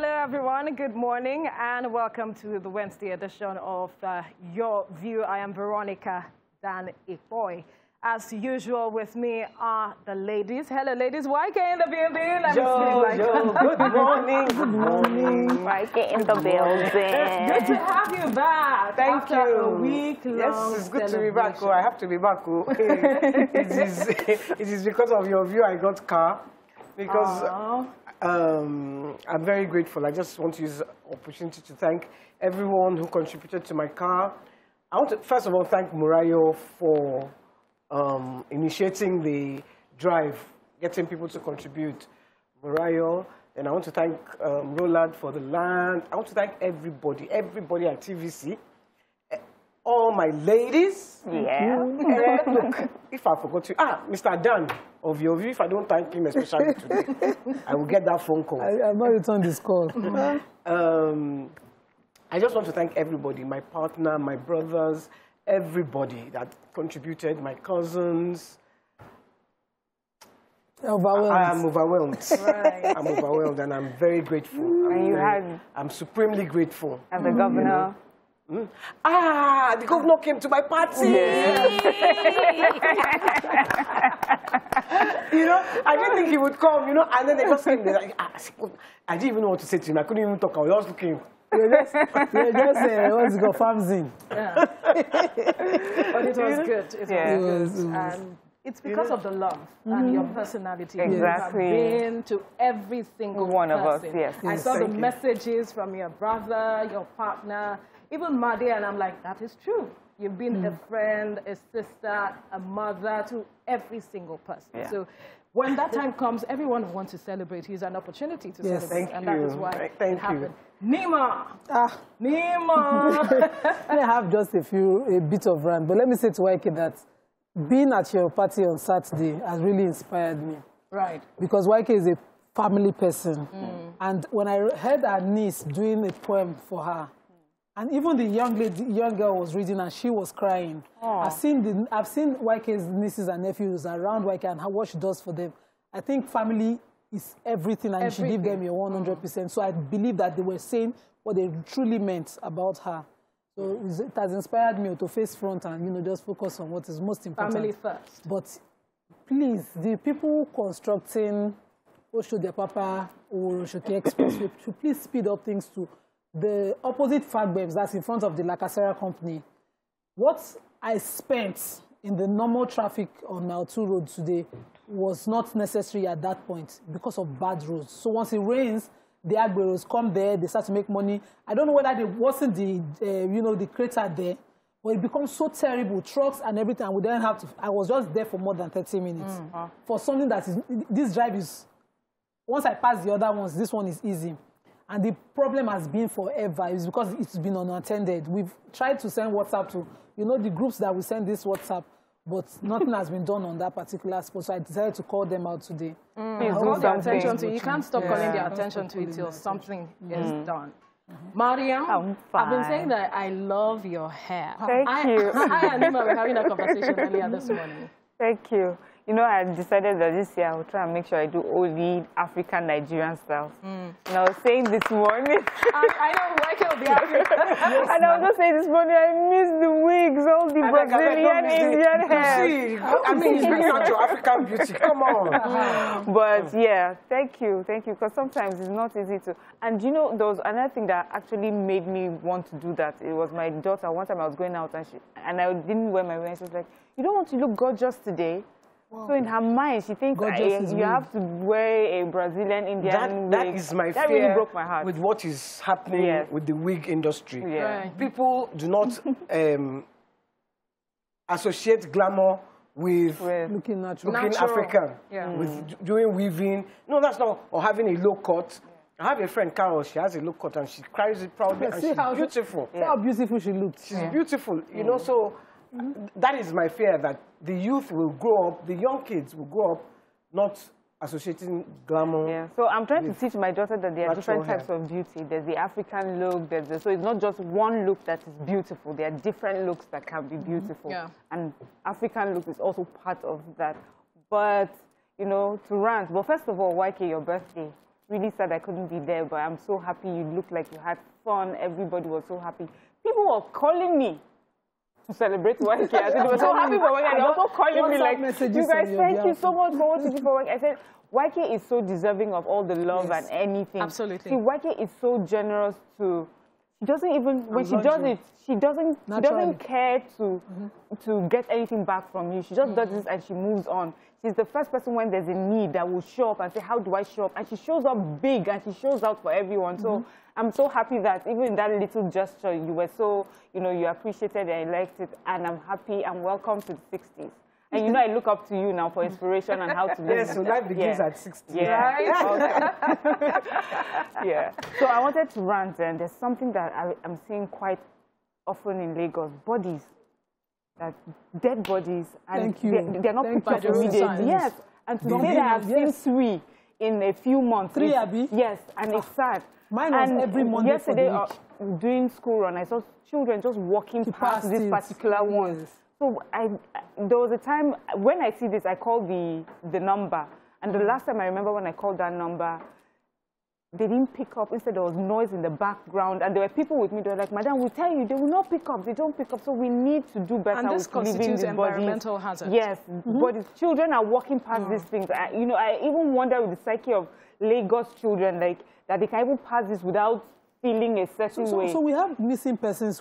Hello, everyone. Good morning, and welcome to the Wednesday edition of Your View. I am Veronica Dan Ikboy. As usual, with me are the ladies. Hello, ladies. YK in the building. Good morning. Good morning. YK in the building. Good to have you back. Thank you. A week-long Yes, it's good to be back. Oh, I have to be back. Oh. it is because of Your View I got car. Because I'm very grateful. I just want to use the opportunity to thank everyone who contributed to my car. I want to, first of all, thank Murayo for initiating the drive, getting people to contribute. Murayo, and I want to thank Roland for the land. I want to thank everybody at TVC, all my ladies. Yeah. Look, if I forgot to, Mr. Dan of Your View, if I don't thank him especially today, I will get that phone call. I've not returned this call. I just want to thank everybody, my partner, my brothers, everybody that contributed, my cousins. Overwhelmed. I am overwhelmed. Right. I'm overwhelmed, and I'm very grateful. I'm supremely grateful. And the governor. You know? The governor came to my party. Yes. You know, I didn't think he would come, you know, and then they just came there. Like, I didn't even know what to say to him. I couldn't even talk. I was just looking. You're just what's it called, farms in. Yeah. But it was good. It was good. And it's because of the love and your personality. Exactly. You have been to every single one of us, person. yes. I saw the messages from your brother, your partner, even Madi, and I'm like, that is true. You've been a friend, a sister, a mother to every single person. Yeah. So when that time comes, everyone wants to celebrate. Here's an opportunity to celebrate. And that is why it happened. Nima! Nima! I have just a bit of rant, but let me say to YK that being at your party on Saturday has really inspired me. Right. Because YK is a family person. And when I heard her niece doing a poem for her, and even the young girl was reading and she was crying. I've seen YK's nieces and nephews around YK and what she does for them. I think family is everything, and you should give them your 100%. So I believe that they were saying what they truly meant about her. So it has inspired me to face front and, you know, just focus on what is most important. Family first. But please, the people constructing Osho Papa or Oshoki Expressway should please speed up things to the opposite fagbebs that's in front of the Lacasera company. What I spent in the normal traffic on Mile 2 Road today was not necessary at that point because of bad roads. So once it rains, the agberos come there, they start to make money. I don't know whether there wasn't the crater there, but it becomes so terrible, trucks and everything, and we didn't have to. I was just there for more than 30 minutes for something that is, this drive is, once I pass the other ones, this one is easy. And the problem has been forever. It's because it's been unattended. We've tried to send WhatsApp to, you know, the groups that we send this WhatsApp, but nothing has been done on that particular spot. So I decided to call them out today. Please call their attention to it. You can't stop calling their attention to it till something is done. Mariam, I've been saying that I love your hair. Thank you. I and Nima were having a conversation earlier this morning. Thank you. You know, I decided that this year I will try and make sure I do only African Nigerian styles. And I was saying this morning. I know YK will be happy. And I was just saying this morning, I miss the wigs, all the Brazilian, Indian hair. I mean, it's bringing out your African beauty. Come on. But yeah, thank you. Because sometimes it's not easy to. And you know, there was another thing that actually made me want to do that. It was my daughter. One time I was going out and I didn't wear my hair. She was like, "You don't want to look gorgeous today." Wow. So in her mind, she thinks you have to wear a Brazilian Indian wig. That is my fear. That really broke my heart. With what is happening with the wig industry. Yeah. Right. People do not associate glamour with looking natural. Looking African. Yeah. With doing weaving. No, that's not. Or having a low cut. I have a friend, Carol, she has a low cut and she carries it proudly and she's beautiful. See how beautiful she looks. She's beautiful, you know, so that is my fear, that the youth will grow up, the young kids will grow up not associating glamour. Yeah, so I'm trying to teach my daughter that there are different types of beauty. There's the African look, so it's not just one look that is beautiful. There are different looks that can be beautiful. Yeah. And African look is also part of that. But, you know, to rant, but first of all, YK, your birthday. really sad I couldn't be there, but I'm so happy you looked like you had fun. Everybody was so happy. People were calling me to celebrate YK. I said they were so happy for YK. They were also calling me like, you guys, thank you so much for what you did for YK. I said, YK is so deserving of all the love and anything. Absolutely. See, YK is so generous to, she doesn't even, when she does it, she doesn't care to get anything back from you. She just does this and she moves on. She's the first person when there's a need that will show up and say, how do I show up? And she shows up big and she shows out for everyone. So I'm so happy that even in that little gesture, you were so, you know, you appreciated it and liked it. And I'm happy and welcome to the 60s. And you know, I look up to you now for inspiration and how to do so life begins at 60. Yeah. Right? Yeah. So I wanted to rant, and there's something that I'm seeing quite often in Lagos, bodies. Dead bodies, and they're not picked up immediately. Yes, and today I've seen 3 in a few months. 3, Abby? Yes, and it's sad. Mine was every Monday yesterday, for the week. Doing school run, I saw children just walking past this particular one. So there was a time when I see this, I call the number, and the last time I remember when I called that number, they didn't pick up. Instead, there was noise in the background, and there were people with me. They were like, "Madam, we tell you, they will not pick up. They don't pick up. So we need to do better." And this constitutes environmental hazard. Yes, but children are walking past these things. You know, I even wonder with the psyche of Lagos children, like that they can even pass this without feeling a certain way. So we have missing persons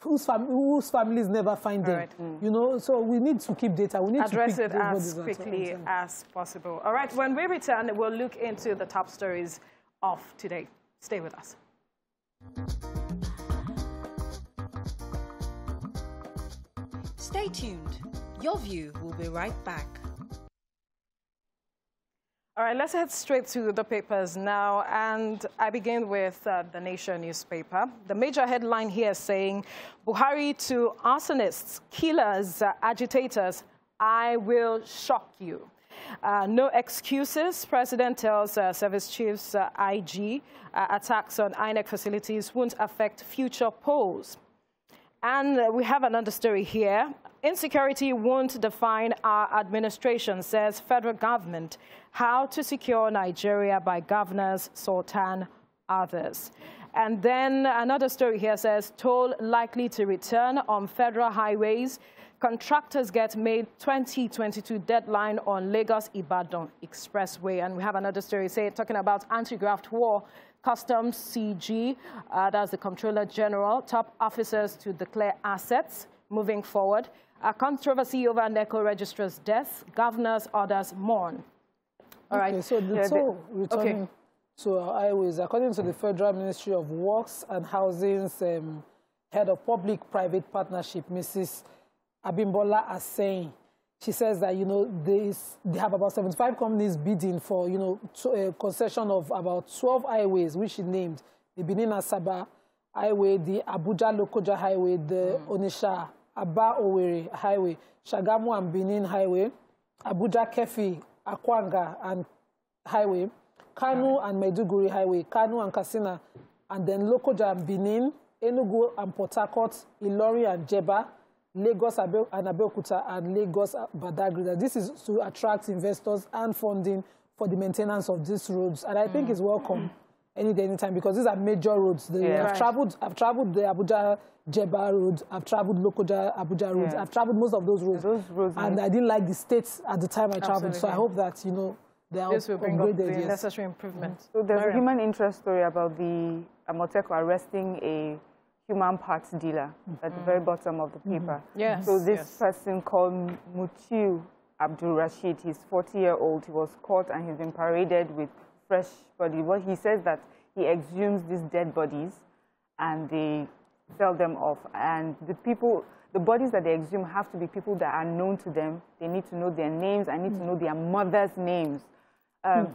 whose families never find them. You know, so we need to keep data. We need address to it as quickly as possible. All right, when we return, we'll look into the top stories of today. Stay with us. Stay tuned. Your View will be right back. All right, let's head straight to the papers now, and I begin with the Nation newspaper. The major headline here saying, Buhari to arsonists, killers, agitators, I will shock you. No excuses, President tells service chiefs, IG, attacks on INEC facilities won't affect future polls. And we have another story here. Insecurity won't define our administration, says federal government. How to secure Nigeria by governors, Sultan, others. And then another story here says, toll likely to return on federal highways. Contractors get May 2022 deadline on Lagos-Ibadan Expressway. And we have another story talking about anti-graft war. Customs CG, that's the Comptroller General, top officers to declare assets moving forward. A controversy over NECO registrar's death. Governors' orders mourn. All right. So returning to our highways, according to the Federal Ministry of Works and Housing's head of public-private partnership, Mrs. Abimbola Aseyin, she says that, you know, they have about 75 companies bidding for, you know, a concession of about 12 highways, which she named. The Benin-Asaba Highway, the Abuja-Lokoja Highway, the Onitsha Aba-Owerri Highway, Shagamu and Benin Highway, Abuja-Kefi, Akwanga and Highway, Kanu and Maiduguri Highway, Kanu and Katsina, and then Lokoja and Benin, Enugu and Port Harcourt, Ilori and Jeba, Lagos and Abeokuta, and Lagos Badagry. This is to attract investors and funding for the maintenance of these roads. And I think it's welcome any day, anytime, because these are major roads. I've traveled the Abuja-Jeba road, I've traveled Lokoja-Abuja roads, I've traveled most of those roads. And I didn't like the states at the time I traveled. So I hope that, you know, this will bring up the necessary improvement. So there's a human interest story about the Amoteco arresting a human parts dealer at the very bottom of the paper. So this person called Mutiu Abdul Rashid, he's 40-year-old, he was caught and he's been paraded with fresh body. Well, he says that he exhumes these dead bodies and they sell them off. And the bodies that they exhume have to be people that are known to them. They need to know their names. I need to know their mother's names.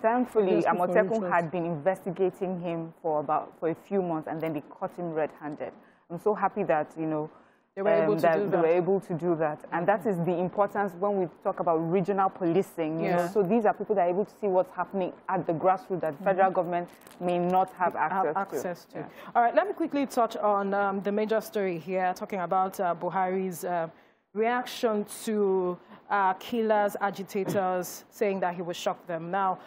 Thankfully, Amotekun had been investigating him for a few months, and then they caught him red-handed. I'm so happy that, you know, they were able to do that. And that is the importance when we talk about regional policing. You know? So these are people that are able to see what's happening at the grassroots that federal government may not have access to. All right, let me quickly touch on the major story here, talking about Buhari's reaction to killers, agitators, saying that he would shock them. Now,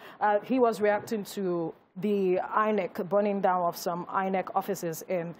he was reacting to the INEC, burning down of some INEC offices in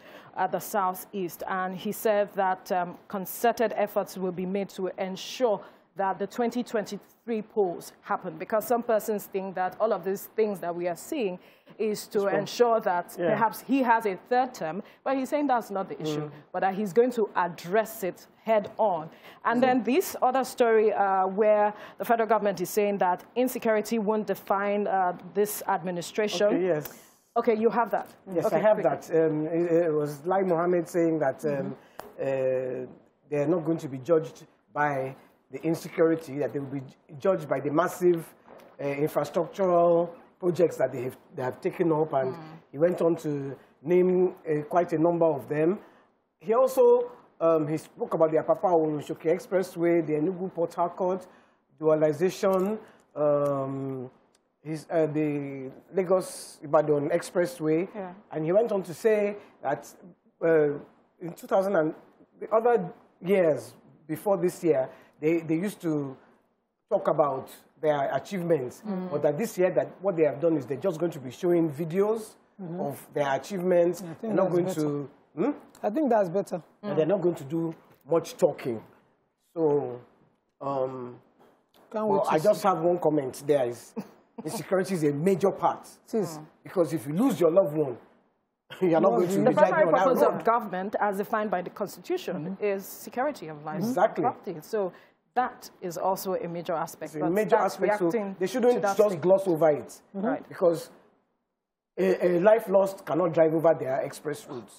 the southeast. And he said that concerted efforts will be made to ensure that the 2023 polls happen, because some persons think that all of these things that we are seeing is to ensure that perhaps he has a third term, but he's saying that's not the issue, but that he's going to address it head on. And then this other story where the federal government is saying that insecurity won't define this administration. Okay, yes. Okay, you have that. Yes, okay, I have that. It was Lai Mohammed saying that they're not going to be judged by the insecurity, that they will be judged by the massive infrastructural projects that they have taken up, and he went on to name quite a number of them. He also he spoke about the Apapa Olusoke Expressway, the Enugu Port Harcourt, dualization, the Lagos-Ibadan Expressway, and he went on to say that in 2000 and the other years before this year, they used to talk about their achievements, but that this year, that what they have done is they're just going to be showing videos of their achievements. They're not going to. I think that's better. And they're not going to do much talking. So, well, I just have one comment. There is insecurity is a major part, because if you lose your loved one, you're not going to be the primary driving on that purpose road. of government, as defined by the Constitution, is security of life and Exactly. property. So that is also a major aspect. It's a major aspect, so they shouldn't just gloss over it. Right. Because a life lost cannot drive over their express roads.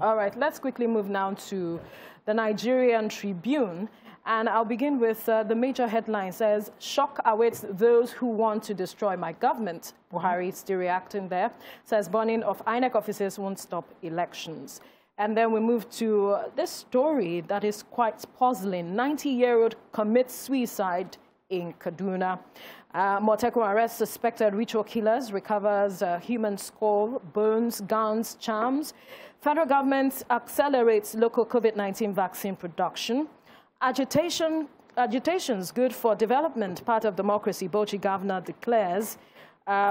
All right, let's quickly move now to the Nigerian Tribune. And I'll begin with the major headline says, shock awaits those who want to destroy my government. Buhari is still reacting there. Says burning of INEC offices won't stop elections. And then we move to this story that is quite puzzling. 90-year-old commits suicide in Kaduna. Moteco arrests suspected ritual killers, recovers human skull, bones, guns, charms. Federal government accelerates local COVID-19 vaccine production. Agitation's good for development, part of democracy, Bauchi governor declares.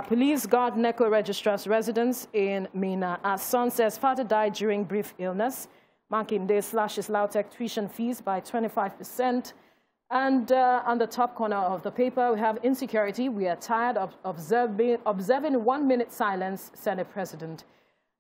Police guard NECO registrar's residence in Mina. As son says, father died during brief illness. Makinde slashes Lautech tuition fees by 25%. And on the top corner of the paper, we have insecurity. We are tired of observing 1 minute silence, Senate President.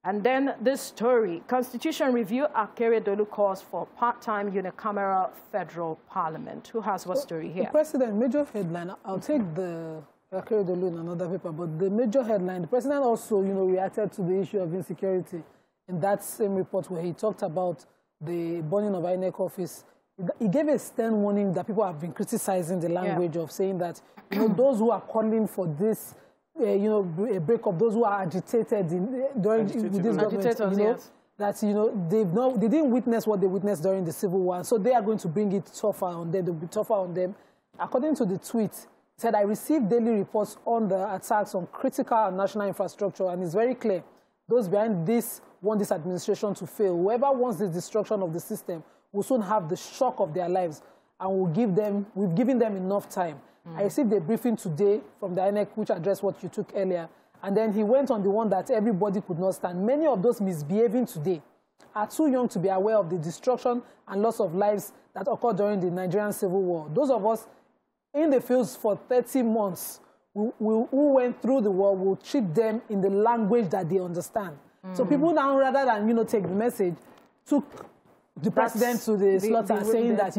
And then this story, Constitution Review, Akeredolu calls for part-time unicameral federal parliament. Who has what story here? The president, major headline, I'll take the Akeredolu in another paper, but the major headline, the president also, reacted to the issue of insecurity in that same report where he talked about the burning of INEC office. He gave a stern warning that people have been criticizing the language of saying that, those who are calling for this, a breakup, those who are agitated during this government, that they didn't witness what they witnessed during the Civil War, so they are going to bring it tougher on them. They'll be tougher on them. According to the tweet, he said, "I received daily reports on the attacks on critical and national infrastructure, and it's very clear those behind this want this administration to fail. Whoever wants the destruction of the system will soon have the shock of their lives, and we've given them enough time." I received a briefing today from the INEC, which addressed what you took earlier. And then he went on the one that everybody could not stand. Many of those misbehaving today are too young to be aware of the destruction and loss of lives that occurred during the Nigerian Civil War. Those of us in the fields for 30 months who went through the war will treat them in the language that they understand. So people now, rather than, take the message, took the president to the slaughter, saying that,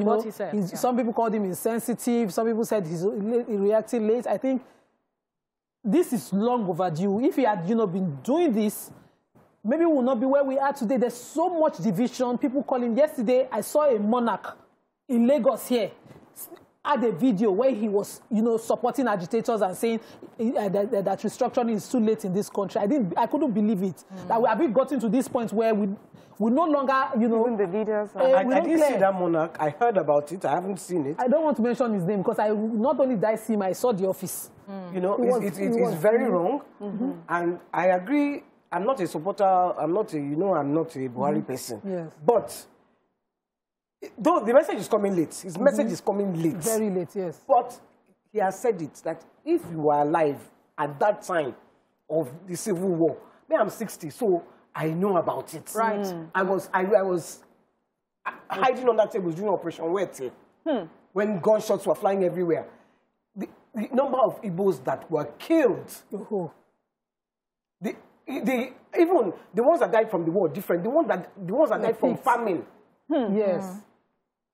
some people called him insensitive, some people said he reacted late. I think this is long overdue. If he had, been doing this, maybe we will not be where we are today. There's so much division. People calling. Yesterday, I saw a monarch in Lagos here, had a video where he was, supporting agitators and saying that restructuring is too late in this country. I couldn't believe it. That we have gotten to this point where we no longer, even the leaders. I didn't see that monarch. I heard about it. I haven't seen it. I don't want to mention his name because I not only did I see him, I saw the office. It's very wrong, and I agree. I'm not a supporter. I'm not a Buhari person. Yes. But though the message is coming late, his message is coming late. Very late, yes. But he has said it that if you were alive at that time, of the Civil War. Me, I'm 60, so I know about it. Right. I was hiding on that table during Operation Wete when gunshots were flying everywhere. The number of Igbos that were killed, even the ones that died from the war, different. The ones that died from famine. Yes.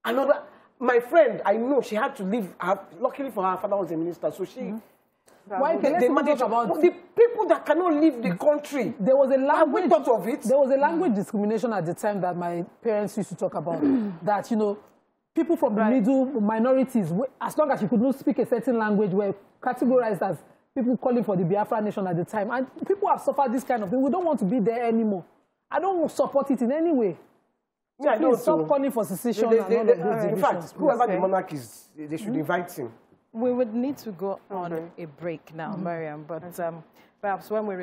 Another, my friend, I know she had to leave. Luckily for her, father was a minister, so she. Why the people that cannot leave the country. There was a language. Have we thought of it? There was a language discrimination at the time that my parents used to talk about. That, you know, people from the middle minorities, as long as you could not speak a certain language, were categorized as people calling for the Biafra nation at the time. And people have suffered this kind of thing. We don't want to be there anymore. I don't support it in any way. Yeah, please stop calling for secession and all of those divisions. In fact, whoever the monarch is, they should invite him. We would need to go on a break now, Mariam, but perhaps when we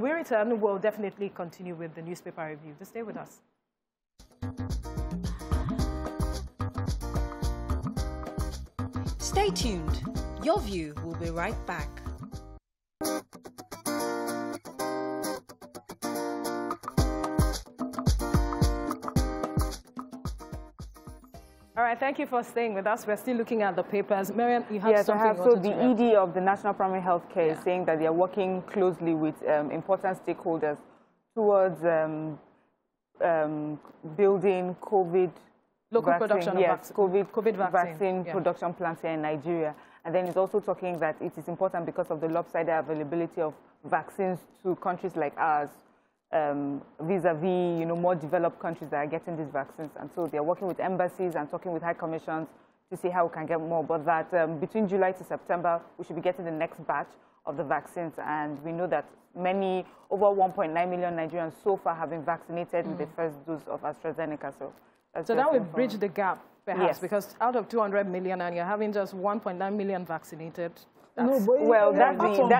return, we'll definitely continue with the newspaper review. Just stay with us. Stay tuned. Your View will be right back. All right, thank you for staying with us. We're still looking at the papers. Mariam, you have something. Yes, I have. So the ED of the National Primary Health Care is saying that they are working closely with important stakeholders towards building COVID local vaccine, production of vaccine. COVID vaccine production plants here in Nigeria. And then it's also talking that it is important because of the lopsided availability of vaccines to countries like ours, vis-a-vis, you know, more developed countries that are getting these vaccines. And so they're working with embassies and talking with high commissions to see how we can get more. But that between July to September, we should be getting the next batch of the vaccines. And we know that over 1.9 million Nigerians so far have been vaccinated with the first dose of AstraZeneca. So that will bridge the gap, perhaps, because out of 200 million and you're having just 1.9 million vaccinated. No, but that's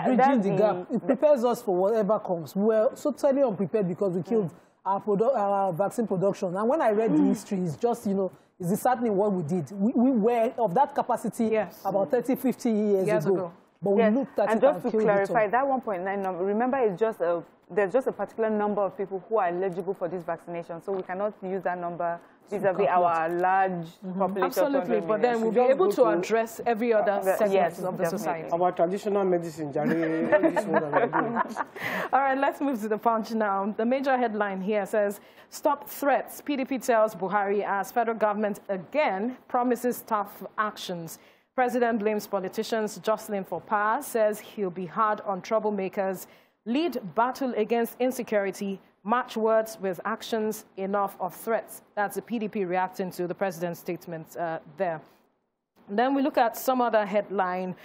bridging the gap. It prepares us for whatever comes. We're so totally unprepared because we killed our vaccine production. And when I read the history, it's just, you know, it's disheartening what we did. We were of that capacity about 30, 50 years ago. But we looked at and just to clarify, that 1.9 number, remember, it's just there's just a particular number of people who are eligible for this vaccination. So we cannot use that number vis-a-vis our large population. Absolutely, but then we'll be able to address every other segment of the society. Our traditional medicine, All right, let's move to the Punch now. The major headline here says, "Stop threats. PDP tells Buhari as federal government again promises tough actions." President blames politicians jostling for power, says he'll be hard on troublemakers, lead battle against insecurity, match words with actions, enough of threats. That's the PDP reacting to the president's statement there. And then we look at some other headline.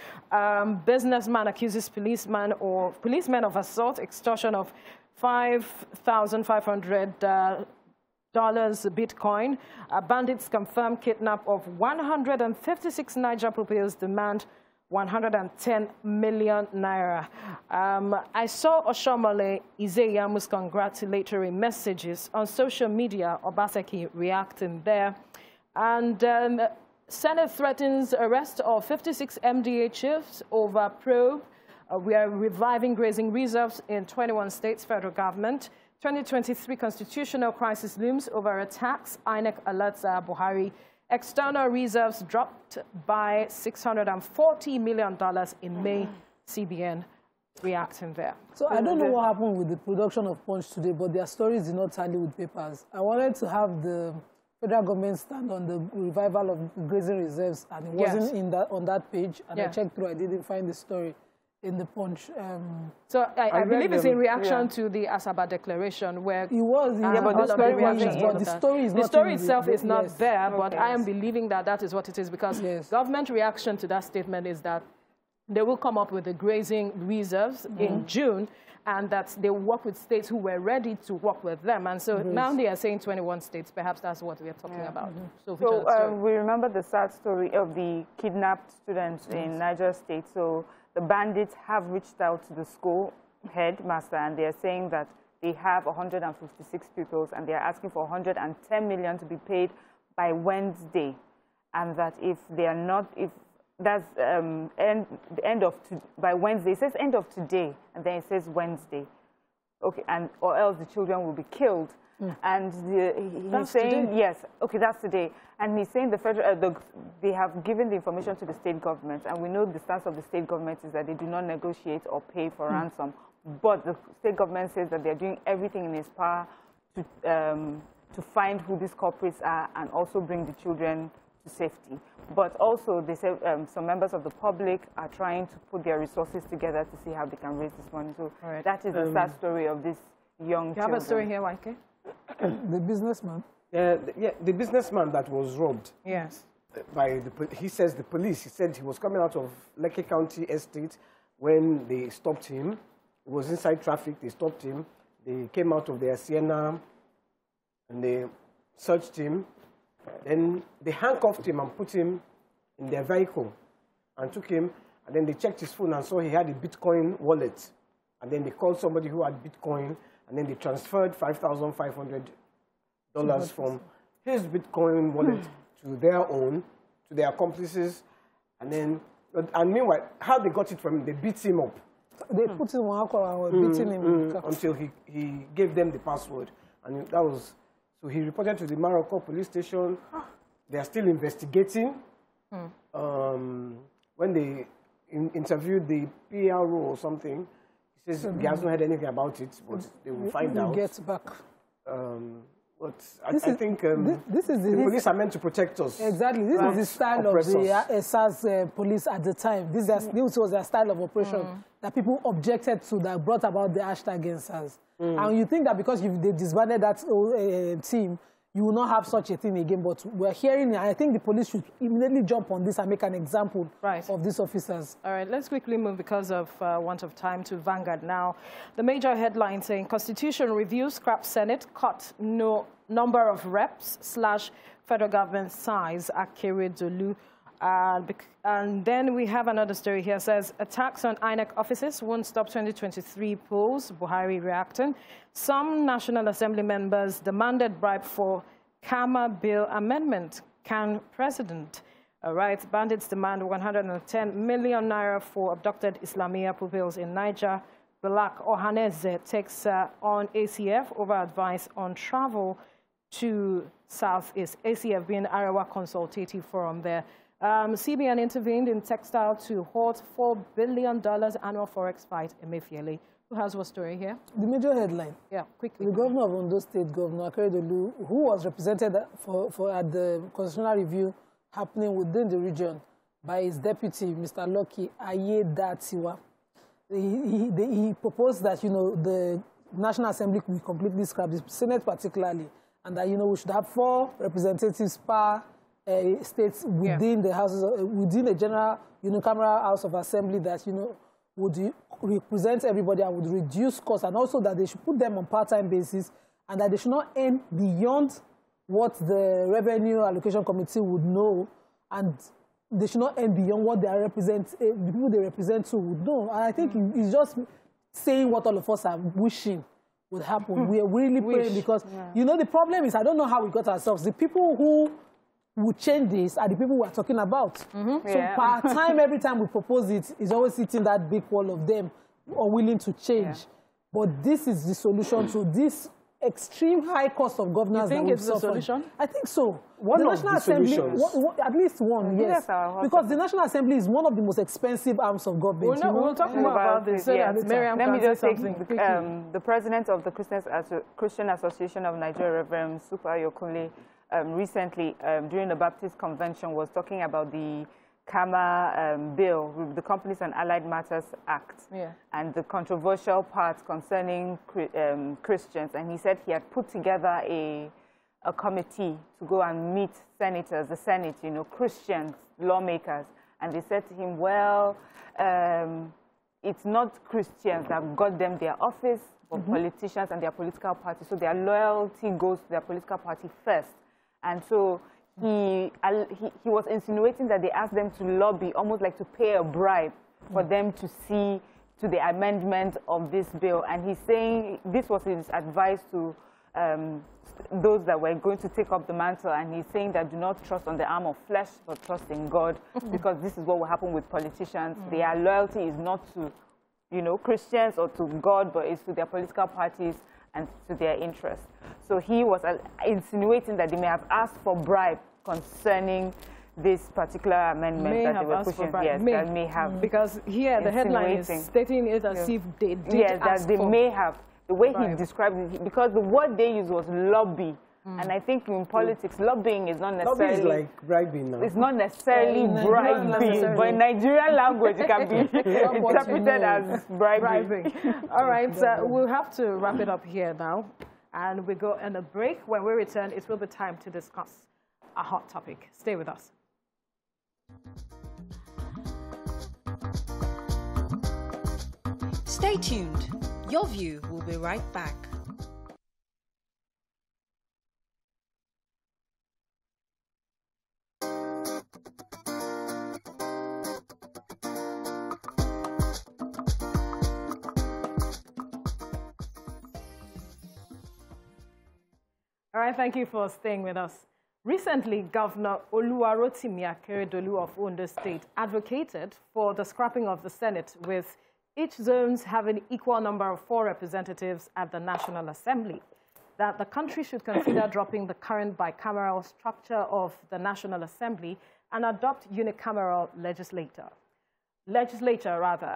Businessman accuses policemen of assault, extortion of $5,500 Bitcoin. Bandits confirm kidnap of 156 Niger pupils, demand 110 million naira. I saw Oshomole Izeyamu's congratulatory messages on social media. Obaseki reacting there. And Senate threatens arrest of 56 MDA chiefs over probe. We are reviving grazing reserves in 21 states, federal government. 2023 constitutional crisis looms over attacks. INEC alerts Buhari. External reserves dropped by $640 million in May. CBN reacting there. So I don't know what happened with the production of Punch today, but their stories did not tally with papers. I wanted to have the federal government stand on the revival of grazing reserves, and it wasn't on that page. And I checked through, I didn't find the story in the Punch. So I believe it's in reaction to the Asaba Declaration, where it was. But the story is not. The story itself is not there, but I am believing that that is what it is, because government reaction to that statement is that they will come up with the grazing reserves in June, and that they work with states who were ready to work with them. And so now they are saying 21 states. Perhaps that's what we are talking about. So we remember the sad story of the kidnapped students in Niger State. So the bandits have reached out to the school headmaster, and they are saying that they have 156 pupils, and they are asking for 110 million to be paid by Wednesday, and that if they are not, if that's the end of by Wednesday. It says end of today, and then it says Wednesday. Okay, or else the children will be killed. And he's saying today. Yes. Okay, that's today. And he's saying the federal they have given the information to the state government, and we know the stance of the state government is that they do not negotiate or pay for ransom. But the state government says that they're doing everything in its power to find who these culprits are and also bring the children to safety. But also, they say some members of the public are trying to put their resources together to see how they can raise this money. So that is the sad story of this young children. You have a story here, YK? The businessman? The businessman that was robbed. Yes. He says the police. He said he was coming out of Lekki County Estate when they stopped him. He was inside traffic. They stopped him. They came out of their Sienna and they searched him. Then they handcuffed him and put him in their vehicle and took him. And then they checked his phone and saw he had a Bitcoin wallet. And then they called somebody who had Bitcoin. And then they transferred $5,500 from his Bitcoin wallet to their own, to their accomplices. And meanwhile, how they got it from him, they beat him up. They put him on alcohol and were beating him. Until he gave them the password. And that was, so he reported to the Maroko police station. They are still investigating. When they interviewed the PRO or something, he says he hasn't heard anything about it, but they will find out. Get back. But I think the police are meant to protect us. Exactly. This is the style of the SARS police at the time. This was their style of operation that people objected to, that brought about the hashtag against SARS. And you think that because they disbanded that team, you will not have such a thing again. But we're hearing it. I think the police should immediately jump on this and make an example of these officers. All right, let's quickly move, because of want of time, to Vanguard now. The major headline saying, Constitution review, scrap Senate, cut no number of reps / federal government size, Akeredolu. And then we have another story here. It says, attacks on INEC offices won't stop 2023 polls, Buhari reacting. Some National Assembly members demanded bribe for Kama bill amendment. Can president? All right, bandits demand 110 million naira for abducted Islamia pupils in Niger. Black Ohaneze takes on ACF over advice on travel to Southeast. ACF being Arawa Consultative Forum there. CBN intervened in textile to halt $4 billion annual forex fight, Emefiele. Who has what story here? The major headline. Yeah, quickly. The Governor of Ondo State, Governor Akeredolu, who was represented at the constitutional review happening within the region by his deputy, Mr. Lucky Ayedatiwa. He proposed that, the National Assembly could be completely scrapped, the Senate particularly, and that, we should have 4 representatives per states within the houses, within the general unicameral House of Assembly that, would represent everybody and would reduce costs, and also that they should put them on part-time basis, and that they should not earn beyond what the Revenue Allocation Committee would know, and they should not earn beyond what they the people they represent to would know. And I think it's just saying what all of us are wishing would happen. We are really praying because, the problem is, I don't know how we got ourselves. The people who would change this are the people we are talking about. So per time, every time we propose it, it's always hitting that big wall of them unwilling to change. But this is the solution to this extreme high cost of governance. You think it's the solution? I think so. One of the solutions. At least one, yes. Because the National Assembly is one of the most expensive arms of government. We'll talk more about this. Let me just say the president of the Christian Association of Nigeria, Reverend Super Yokunle, recently, during the Baptist Convention, was talking about the Kama bill, the Companies and Allied Matters Act, and the controversial parts concerning Christians. And he said he had put together a committee to go and meet senators, the Senate, Christians, lawmakers. And they said to him, well, it's not Christians that got them their office, but politicians and their political parties. So their loyalty goes to their political party first. And so he was insinuating that they asked them to lobby, almost like to pay a bribe for them to see to the amendment of this bill. And he's saying this was his advice to those that were going to take up the mantle, and he's saying that do not trust on the arm of flesh, but trust in God, because this is what will happen with politicians. Their loyalty is not to, you know, Christians or to God, but it's to their political parties and to their interests. So he was insinuating that they may have asked for bribe concerning this particular amendment that they were pushing. Yes, that may have. Because here the headline is stating it as if they did ask that they may have. The way he described it, because the word they used was lobby. And I think in politics, lobbying is not necessarily... Lobby is like bribing now. It's not necessarily bribing, but in Nigerian language, it can be interpreted as bribing. All right, we'll have to wrap it up here now. And we go on a break. When we return, it will be time to discuss a hot topic. Stay with us. Stay tuned. Your View will be right back. All right, thank you for staying with us. Recently, Governor Rotimi Akeredolu of Ondo State advocated for the scrapping of the Senate, with each zones having equal number of 4 representatives at the National Assembly, that the country should consider dropping the current bicameral structure of the National Assembly and adopt unicameral legislature.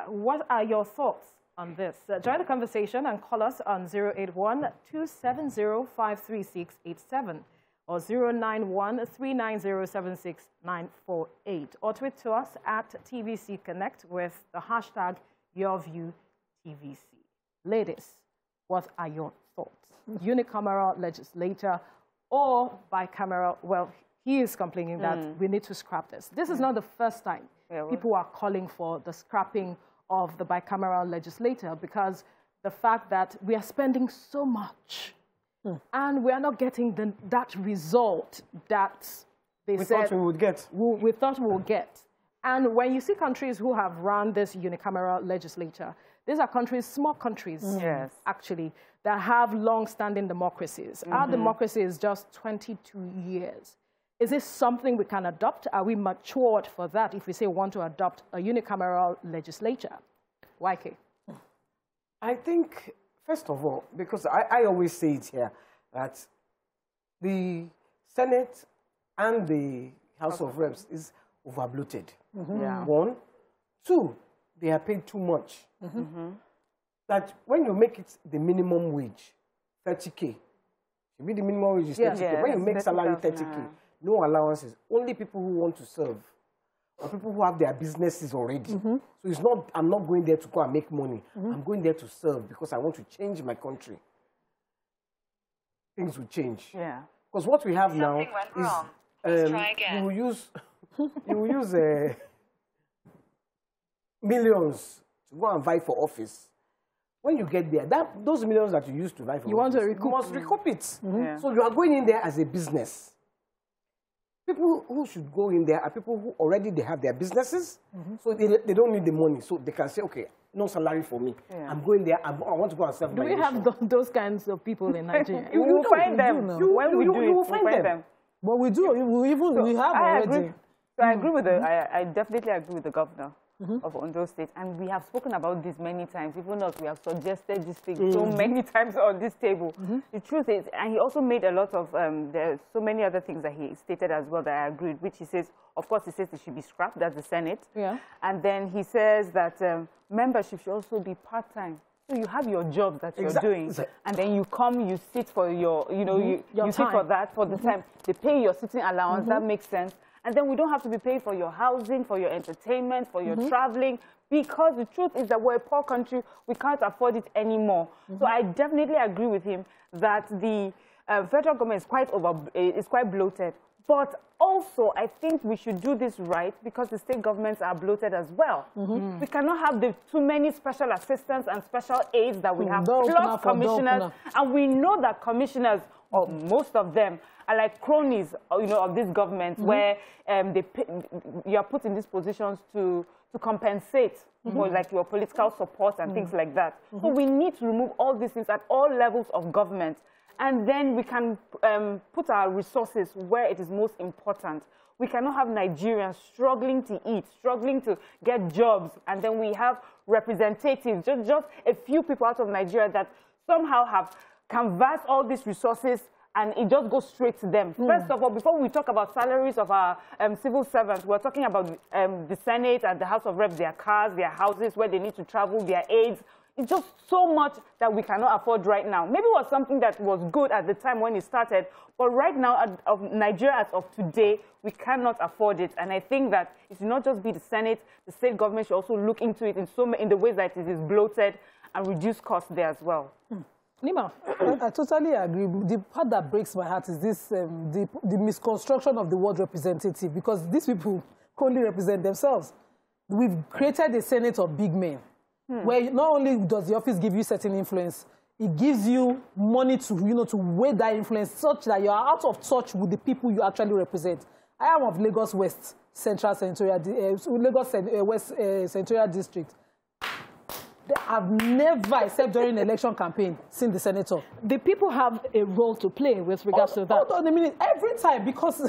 What are your thoughts on this? Join the conversation and call us on 081-270-53687 or 091-390-76948, or tweet to us at TVC Connect with the hashtag YourViewTVC. Ladies, what are your thoughts? Unicameral legislature or bicameral? Well, he is complaining that we need to scrap this. This is not the first time people are calling for the scrapping of the bicameral legislature, because the fact that we are spending so much and we are not getting that result that we thought we would get. We thought we would get. And when you see countries who have run this unicameral legislature, these are countries, small countries, actually, that have long-standing democracies. Our democracy is just 22 years. Is this something we can adopt? Are we matured for that if we say we want to adopt a unicameral legislature? YK? I think, first of all, because I always say it here, that the Senate and the House of Reps is overbloated. One. Two, they are paid too much. That when you make it the minimum wage, 30K, maybe the minimum wage is 30K. When you make salary 30K, no allowances, only people who want to serve, or people who have their businesses already. So it's not, I'm not going there to go and make money. I'm going there to serve because I want to change my country. Things will change. Because what we have now is you will use millions to go and vie for office. When you get there, those millions that you used to vie for office, you must recoup it. So you are going in there as a business. People who should go in there are people who already they have their businesses, so they don't need the money. So they can say, okay, no salary for me. I'm going there, I want to go and serve my nation. Do we have those kinds of people in Nigeria? You will find them. When we do it, we'll find them. But we do. We have already. So I agree with I definitely agree with the governor of Ondo State, and we have spoken about this many times. Even us, we have suggested this thing so many times on this table. The truth is, and he also made a lot of, there are so many other things that he stated as well that I agreed, which he says, of course, he says it should be scrapped, that's the Senate. And then he says that membership should also be part-time. So you have your jobs that you're doing, and then you come, you sit for your, you sit for that, for the time. They pay your sitting allowance, that makes sense. And then we don't have to be paid for your housing, for your entertainment, for your traveling, because the truth is that we're a poor country, we can't afford it anymore. So I definitely agree with him that the federal government is quite bloated. But also, I think we should do this right because the state governments are bloated as well. We cannot have too many special assistants and special aides that we have, plus commissioners. And we know that commissioners, or most of them, are like cronies, of this government, where you are put in these positions to compensate for like your political support and things like that. So we need to remove all these things at all levels of government. and then we can put our resources where it is most important. We cannot have Nigerians struggling to eat, struggling to get jobs, and then we have representatives, just a few people out of Nigeria that somehow have canvassed all these resources, and it just goes straight to them. First of all, before we talk about salaries of our civil servants, we're talking about the Senate and the House of Reps, their cars, their houses, where they need to travel, their aides. It's just so much that we cannot afford right now. Maybe it was something that was good at the time when it started, but right now, of Nigeria as of today, we cannot afford it. And I think that it should not just be the Senate, the state government should also look into it in the ways that it is bloated and reduce costs there as well. Nima, I totally agree. The part that breaks my heart is this, the misconstruction of the word representative, because these people only represent themselves. We've created a Senate of big men, where not only does the office give you certain influence, it gives you money to, to weigh that influence such that you are out of touch with the people you actually represent. I am of Lagos West Central Senatorial, Lagos West Senatorial District. I've never, except during the election campaign, seen the senator. The people have a role to play with regards to that. Hold on a minute. Every time, because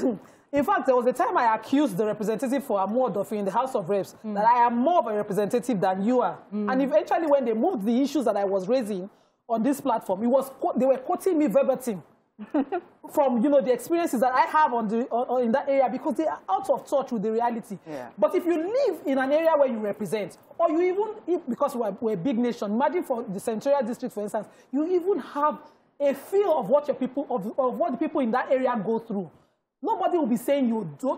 in fact, there was a time I accused the representative for Amuodofi in the House of Reps that I am more of a representative than you are. And eventually, when they moved the issues that I was raising on this platform, they were quoting me verbatim from the experiences that I have in that area, because they are out of touch with the reality. Yeah. But if you live in an area where you represent, or you even, because we're a big nation, imagine for the Senatorial District, for instance, you even have a feel of what your people, of what the people in that area go through. Nobody will be saying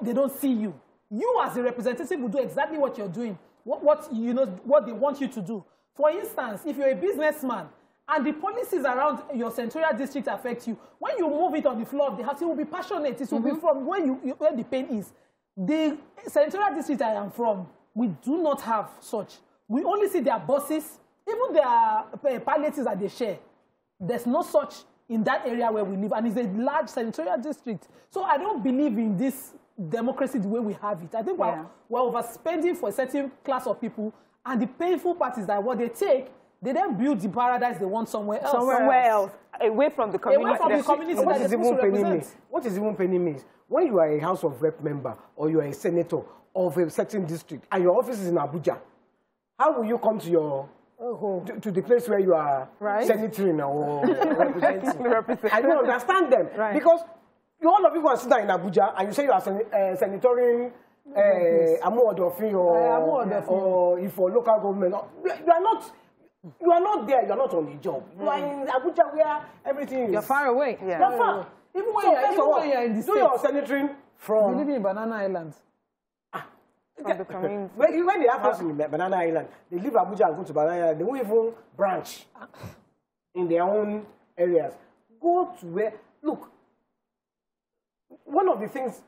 they don't see you. You as a representative will do exactly what you're doing, what they want you to do. For instance, if you're a businessman, and the policies around your senatorial district affect you, when you move it on the floor of the house, it will be passionate. It will be from where the pain is. The senatorial district I am from, we do not have such. We only see their bosses, even their palliatives that they share. There's no such in that area where we live, and it's a large senatorial district. So I don't believe in this democracy the way we have it. I think we're overspending for a certain class of people, and the painful part is that what they take, they then build the paradise they want somewhere else. Somewhere else. Away from the community. Away from the community what is even penny means? What is even penny means? When you are a House of Rep member or you are a senator of a certain district and your office is in Abuja, how will you come to your to the place where you are senating or representing? I don't understand them. Right. Because all of you can sit down in Abuja and you say you are senatoring Amuodofi or if for local government. You are not there. You are not on the job. You are in Abuja where everything is. You're far away. Yeah. You're far. Even when you're in the do your senatoring from. You live in Banana Island. From the community. When they have us in Banana Island, they leave Abuja and go to Banana Island. They won't even branch in their own areas. Go to where. Look, one of the things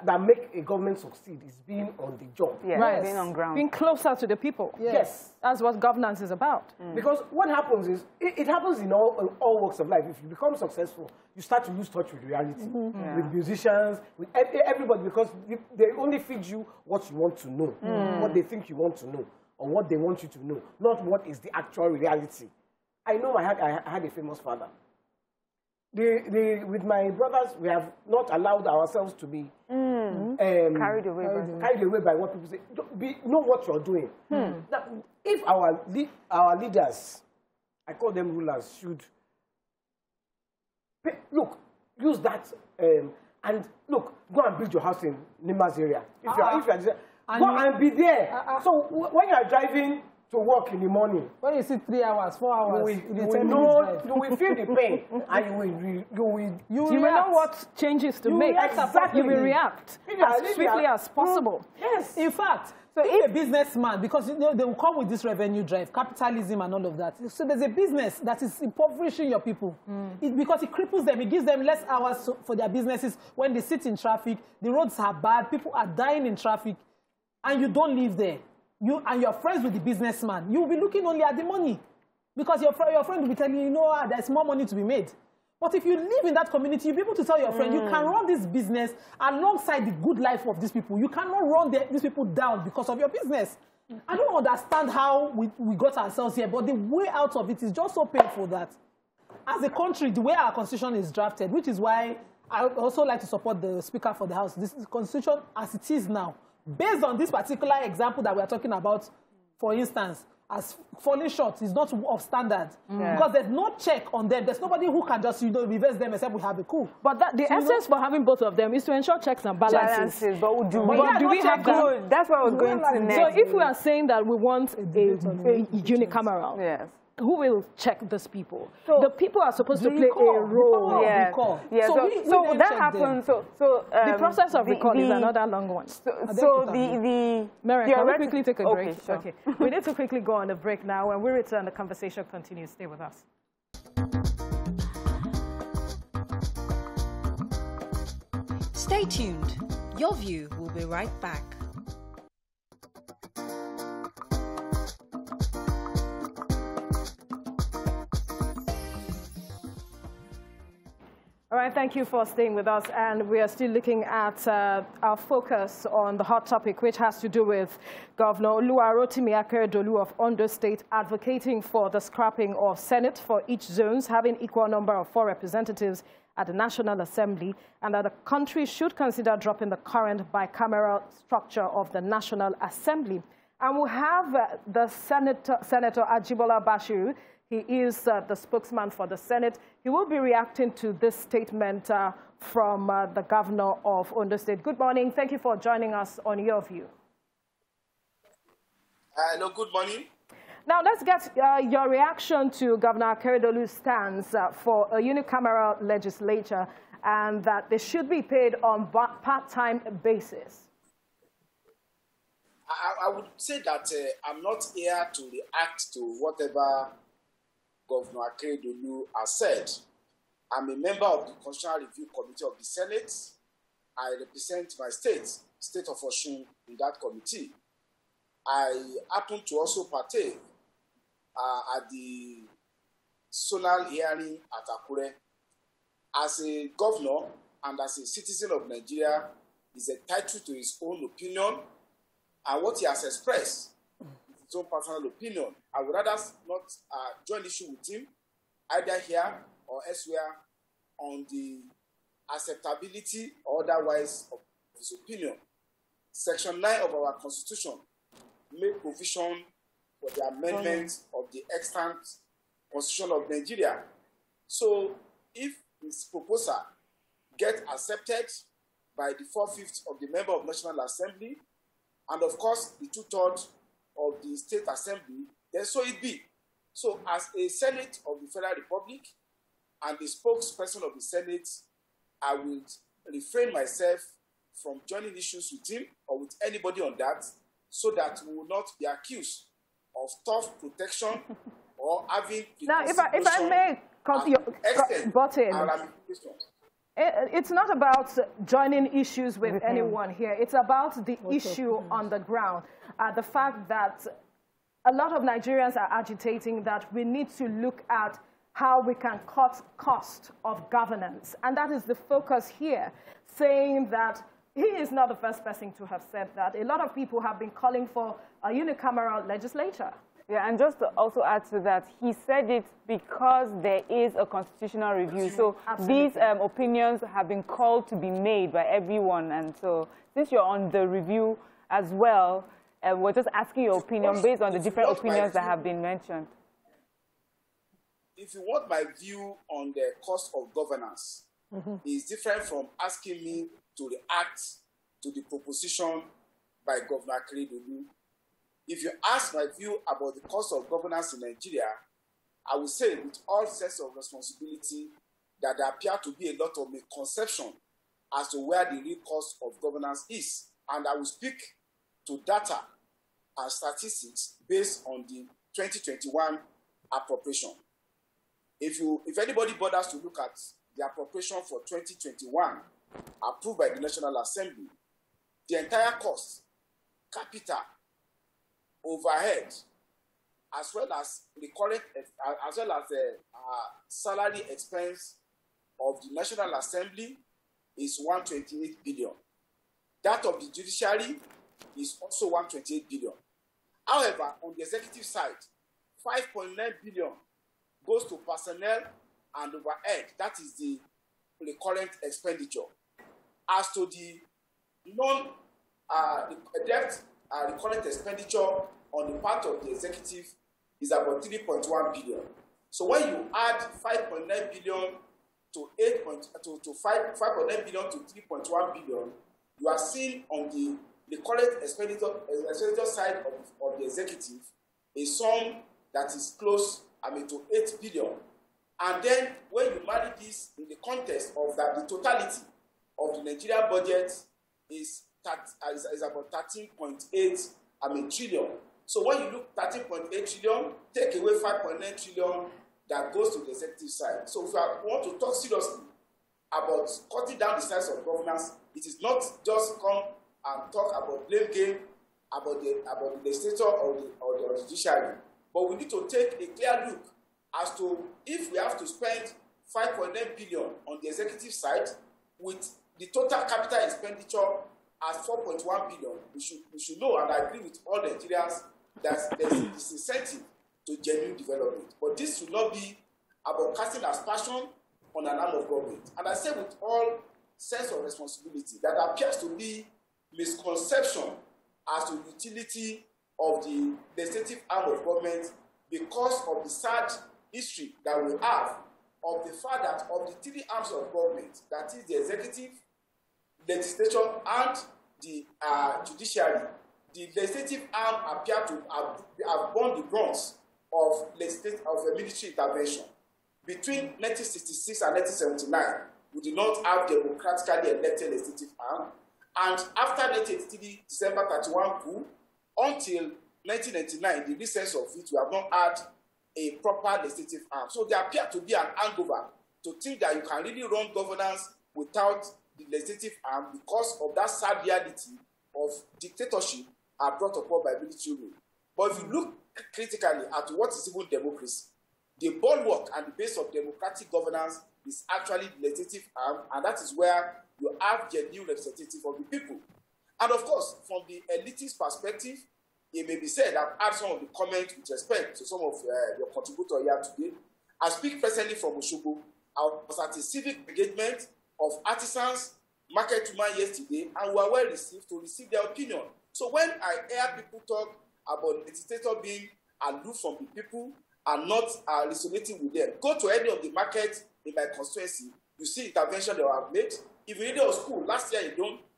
that make a government succeed is being on the job. Yes. Right. Being on ground. Being closer to the people. Yes. That's what governance is about. Because what happens is, it happens in all walks of life. If you become successful, you start to lose touch with reality. With musicians, with everybody, because they only feed you what you want to know, what they think you want to know, or what they want you to know, not what is the actual reality. I know I had a famous father. With my brothers, we have not allowed ourselves to be carried away by what people say. Know what you're doing. That if our leaders, I call them rulers, should use that and look, go and build your house in Nima's area. If you're go and be there. So when you are driving to work in the morning, when you sit 3 hours, 4 hours, you will feel the pain, and you will know what changes to make. Exactly. You will react as swiftly as possible. Yes. In fact, so if a businessman, because they will come with this revenue drive, capitalism and all of that. So there's a business that is impoverishing your people. Because it cripples them. It gives them less hours for their businesses when they sit in traffic. The roads are bad. People are dying in traffic. And you don't live there. You're friends with the businessman. You'll be looking only at the money. Because your friend will be telling you, there's more money to be made. But if you live in that community, you'll be able to tell your friend, you can run this business alongside the good life of these people. You cannot run these people down because of your business. I don't understand how we got ourselves here, but the way out of it is just so painful that as a country, the way our constitution is drafted, which is why I also like to support the Speaker for the House, this constitution as it is now, based on this particular example that we are talking about, for instance, as falling short is not of standard because there's no check on them. There's nobody who can just reverse them except we have a coup. But the essence for having both of them is to ensure checks and balances. But do we have that? That's what I was going to next. So if we are saying that we want a unicameral, yes, who will check these people? So the people are supposed to play a role. Yeah. So that happens. The process of recall is another long one. Mary, can we quickly take a break? Okay, sure. Okay. We need to quickly go on a break now. When we return, the conversation continues. Stay with us. Stay tuned. Your View will be right back. All right, thank you for staying with us. And we are still looking at our focus on the hot topic, which has to do with Governor Rotimi Akeredolu of Ondo State advocating for the scrapping of Senate for each zones, having equal number of 4 representatives at the National Assembly, and that the country should consider dropping the current bicameral structure of the National Assembly. And we'll have the Senator Ajibola Bashiru. He is the spokesman for the Senate. He will be reacting to this statement from the Governor of Ondo State. Good morning. Thank you for joining us on Your View. Hello, good morning. Now, let's get your reaction to Governor Akeredolu's stance for a unicameral legislature and that they should be paid on part-time basis. I would say that I'm not here to react to whatever Governor Akeredolu has said. I'm a member of the Constitutional Review Committee of the Senate. I represent my state of Osun, in that committee. I happen to also partake at the zonal hearing at Akure. As a governor and as a citizen of Nigeria, he's entitled to his own opinion, and what he has expressed his own personal opinion. I would rather not join issue with him, either here or elsewhere, on the acceptability or otherwise of his opinion. Section 9 of our Constitution made provision for the amendment of the extant Constitution of Nigeria. So if his proposal gets accepted by the 4/5 of the member of National Assembly, and of course the 2/3 of the State Assembly, then so it be. So as a Senate of the Federal Republic and the spokesperson of the Senate, I will refrain myself from joining issues with him or with anybody on that, so that we will not be accused of tough protection or having... Now, if I may butt in, it's not about joining issues with anyone here. It's about the issue on the ground. The fact that a lot of Nigerians are agitating that we need to look at how we can cut cost of governance. And that is the focus here, saying that he is not the first person to have said that. A lot of people have been calling for a unicameral legislature. Yeah, and just to also add to that, he said it because there is a constitutional review. So these opinions have been called to be made by everyone. And so since you're on the review as well, we're just asking your opinion based on the different opinions that have been mentioned. If you want my view on the cost of governance, it's different from asking me to react to the proposition by Governor Akeredolu. If you ask my view about the cost of governance in Nigeria, I will say with all sense of responsibility that there appear to be a lot of misconception as to where the real cost of governance is. And I will speak to data and statistics based on the 2021 appropriation. If anybody bothers to look at the appropriation for 2021 approved by the National Assembly, the entire cost, capital, overhead, as well as the current, as well as the salary expense of the National Assembly is 128 billion. That of the judiciary is also 128 billion. However, on the executive side, 5.9 billion goes to personnel and overhead. That is the recurrent expenditure. As to the debt recurrent expenditure on the part of the executive is about 3.1 billion. So when you add 5.9 billion to 5.9 billion to 3.1 billion, you are seeing on the recurrent expenditure side of the executive a sum that is close, to 8 billion. And then when you marry this in the context of that, the totality of the Nigerian budget is about 13.8 trillion. So when you look 13.8 trillion, take away 5.9 trillion that goes to the executive side. So if you want to talk seriously about cutting down the size of governance, it is not just come and talk about blame game about the legislature or the judiciary, but we need to take a clear look as to if we have to spend 5.9 billion on the executive side with the total capital expenditure at 4.1 billion, we should know, and I agree with all Nigerians, that there's this incentive to genuine development. But this should not be about casting aspersion on an arm of government. And I say with all sense of responsibility that appears to be misconception as to the utility of the legislative arm of government because of the sad history that we have of the fact that of the three arms of government, that is the executive, legislature, and the judiciary, the legislative arm appear to have borne the brunt of a military intervention. Between 1966 and 1979, we did not have democratically elected legislative arm, and after 1983, December 31 coup, until 1999, the recess of it, we have not had a proper legislative arm. So there appear to be an hangover to think that you can really run governance without the legislative arm because of that sad reality of dictatorship brought upon by military rule. But if you look critically at what is even democracy, the bulwark and the base of democratic governance is actually the legislative arm, and that is where you have genuine representative of the people. And of course, from the elitist perspective, it may be said, I've had some of the comments with respect to some of your contributors here today. I speak presently from Osogbo. I was at a civic engagement of artisans, market women yesterday, and we were well received to receive their opinion. So when I hear people talk about the legislator being aloof from the people and not resonating with them, go to any of the markets in my constituency, you see intervention they have made. If you read our school, last year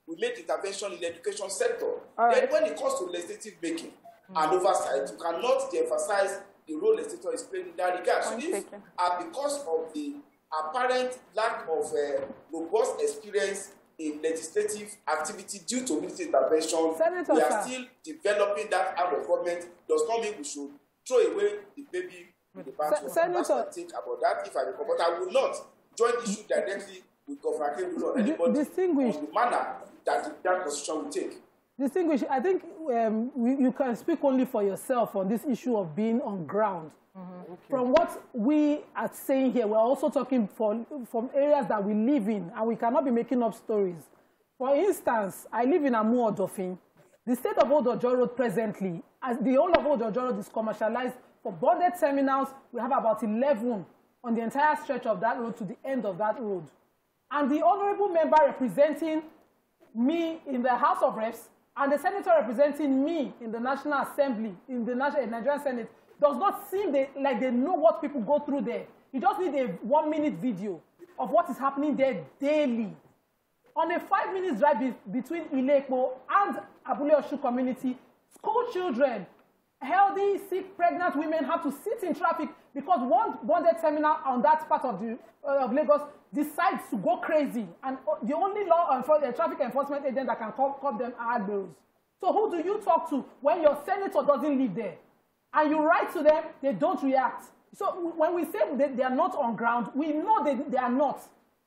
we made intervention in the education sector. Right. Then when it comes to legislative making and oversight, you cannot de-emphasize the role legislator is playing in that regard. So if, because of the apparent lack of robust experience in legislative activity due to military intervention, Senator, we are still developing that arm of government. Does not mean we should throw away the baby with the bathwater. That's what I think about that, if I recall. But I will not join issue directly with Governor Akeredolu or anybody on the manner that that constitution will take. Distinguished, I think you can speak only for yourself on this issue of being on ground. Mm-hmm. Okay. From what we are saying here, we're also talking from areas that we live in, and we cannot be making up stories. For instance, I live in Amu Odofin. The state of Odojo Road presently, as the whole of Odojo Road is commercialized for bonded terminals, we have about 11 on the entire stretch of that road to the end of that road. And the honorable member representing me in the House of Reps and the senator representing me in the National Assembly, in the Nigerian Senate, does not seem like they know what people go through there. You just need a 1-minute video of what is happening there daily. On a 5-minute drive between Ilekpo and Abule Oshu community, school children, healthy, sick, pregnant women have to sit in traffic because one bonded terminal on that part of Lagos decides to go crazy. And the only traffic enforcement agent that can call them are those. So who do you talk to when your senator doesn't live there? And you write to them, they don't react. So when we say they are not on ground, we know they are not.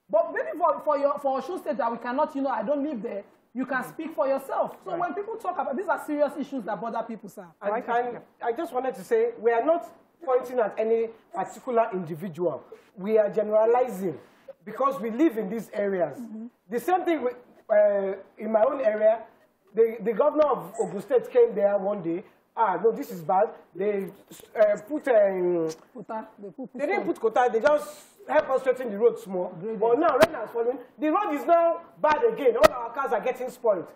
But maybe for Osun State that we cannot, I don't live there, you can speak for yourself. So when people talk about, these are serious issues that bother people, sir. I just wanted to say, we are not pointing at any particular individual. We are generalizing because we live in these areas. Mm-hmm. The same thing in my own area, the governor of Ogun State came there one day, no, this is bad. They they didn't put quota, they just help us straighten the road small. But now, rain has fallen. The road is now bad again. All our cars are getting spoiled.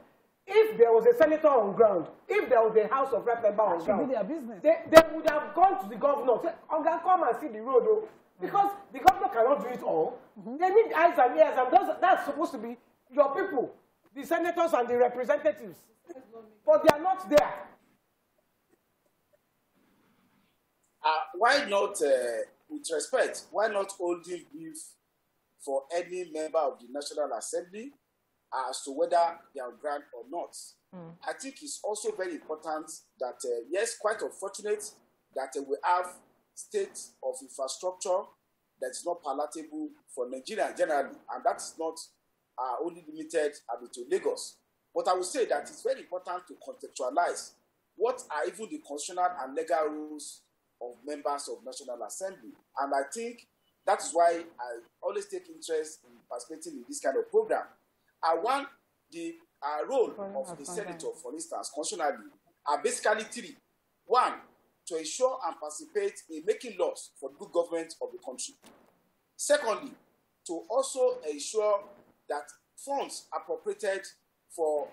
If there was a senator on ground, if there was a House of Rep member on ground, their business. They would have gone to the governor, say, Oga, come and see the road, oh. Because the governor cannot do it all. They need eyes and ears, and that's supposed to be your people, the senators and the representatives. But they are not there. Why not, with respect, why not holding brief for any member of the National Assembly as to whether they are grant or not? I think it's also very important that, yes, quite unfortunate that we have state of infrastructure that is not palatable for Nigeria generally, and that is not only limited to Lagos. But I would say that it's very important to contextualize what are even the constitutional and legal rules of members of National Assembly. And I think that is why I always take interest in participating in this kind of program. I want the role of the senator, for instance, constitutionally, are basically three. One, to ensure and participate in making laws for the good government of the country. Secondly, to also ensure that funds appropriated for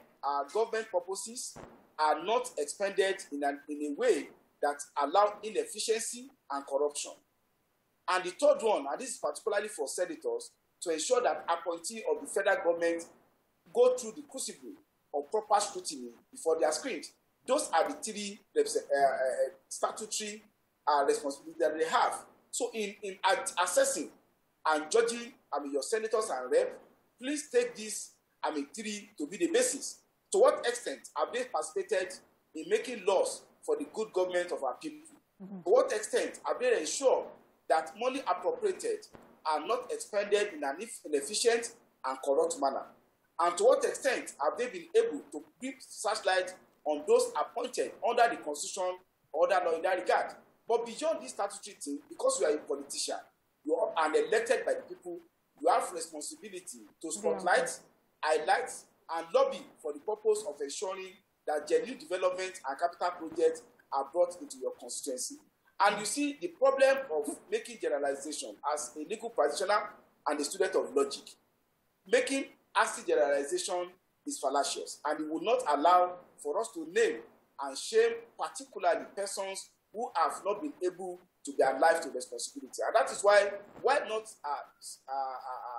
government purposes are not expended in a way that allow inefficiency and corruption. And the third one, and this is particularly for senators, to ensure that appointees of the federal government go through the crucible of proper scrutiny before they are screened. Those are the three statutory responsibilities that they have. So in assessing and judging your senators and reps, please take these three to be the basis. To what extent have they participated in making laws for the good government of our people? To what extent have they ensured that money appropriated are not expended in an inefficient and corrupt manner? And to what extent have they been able to keep searchlight on those appointed under the Constitution or other law in that regard? But beyond this statutory thing, because you are a politician, you are elected by the people, you have responsibility to spotlight, highlight, and lobby for the purpose of ensuring that genuine development and capital projects are brought into your constituency. And you see, the problem of making generalization as a legal practitioner and a student of logic, making hasty generalization is fallacious, and it will not allow for us to name and shame particularly persons who have not been able to be alive to responsibility. And that is why not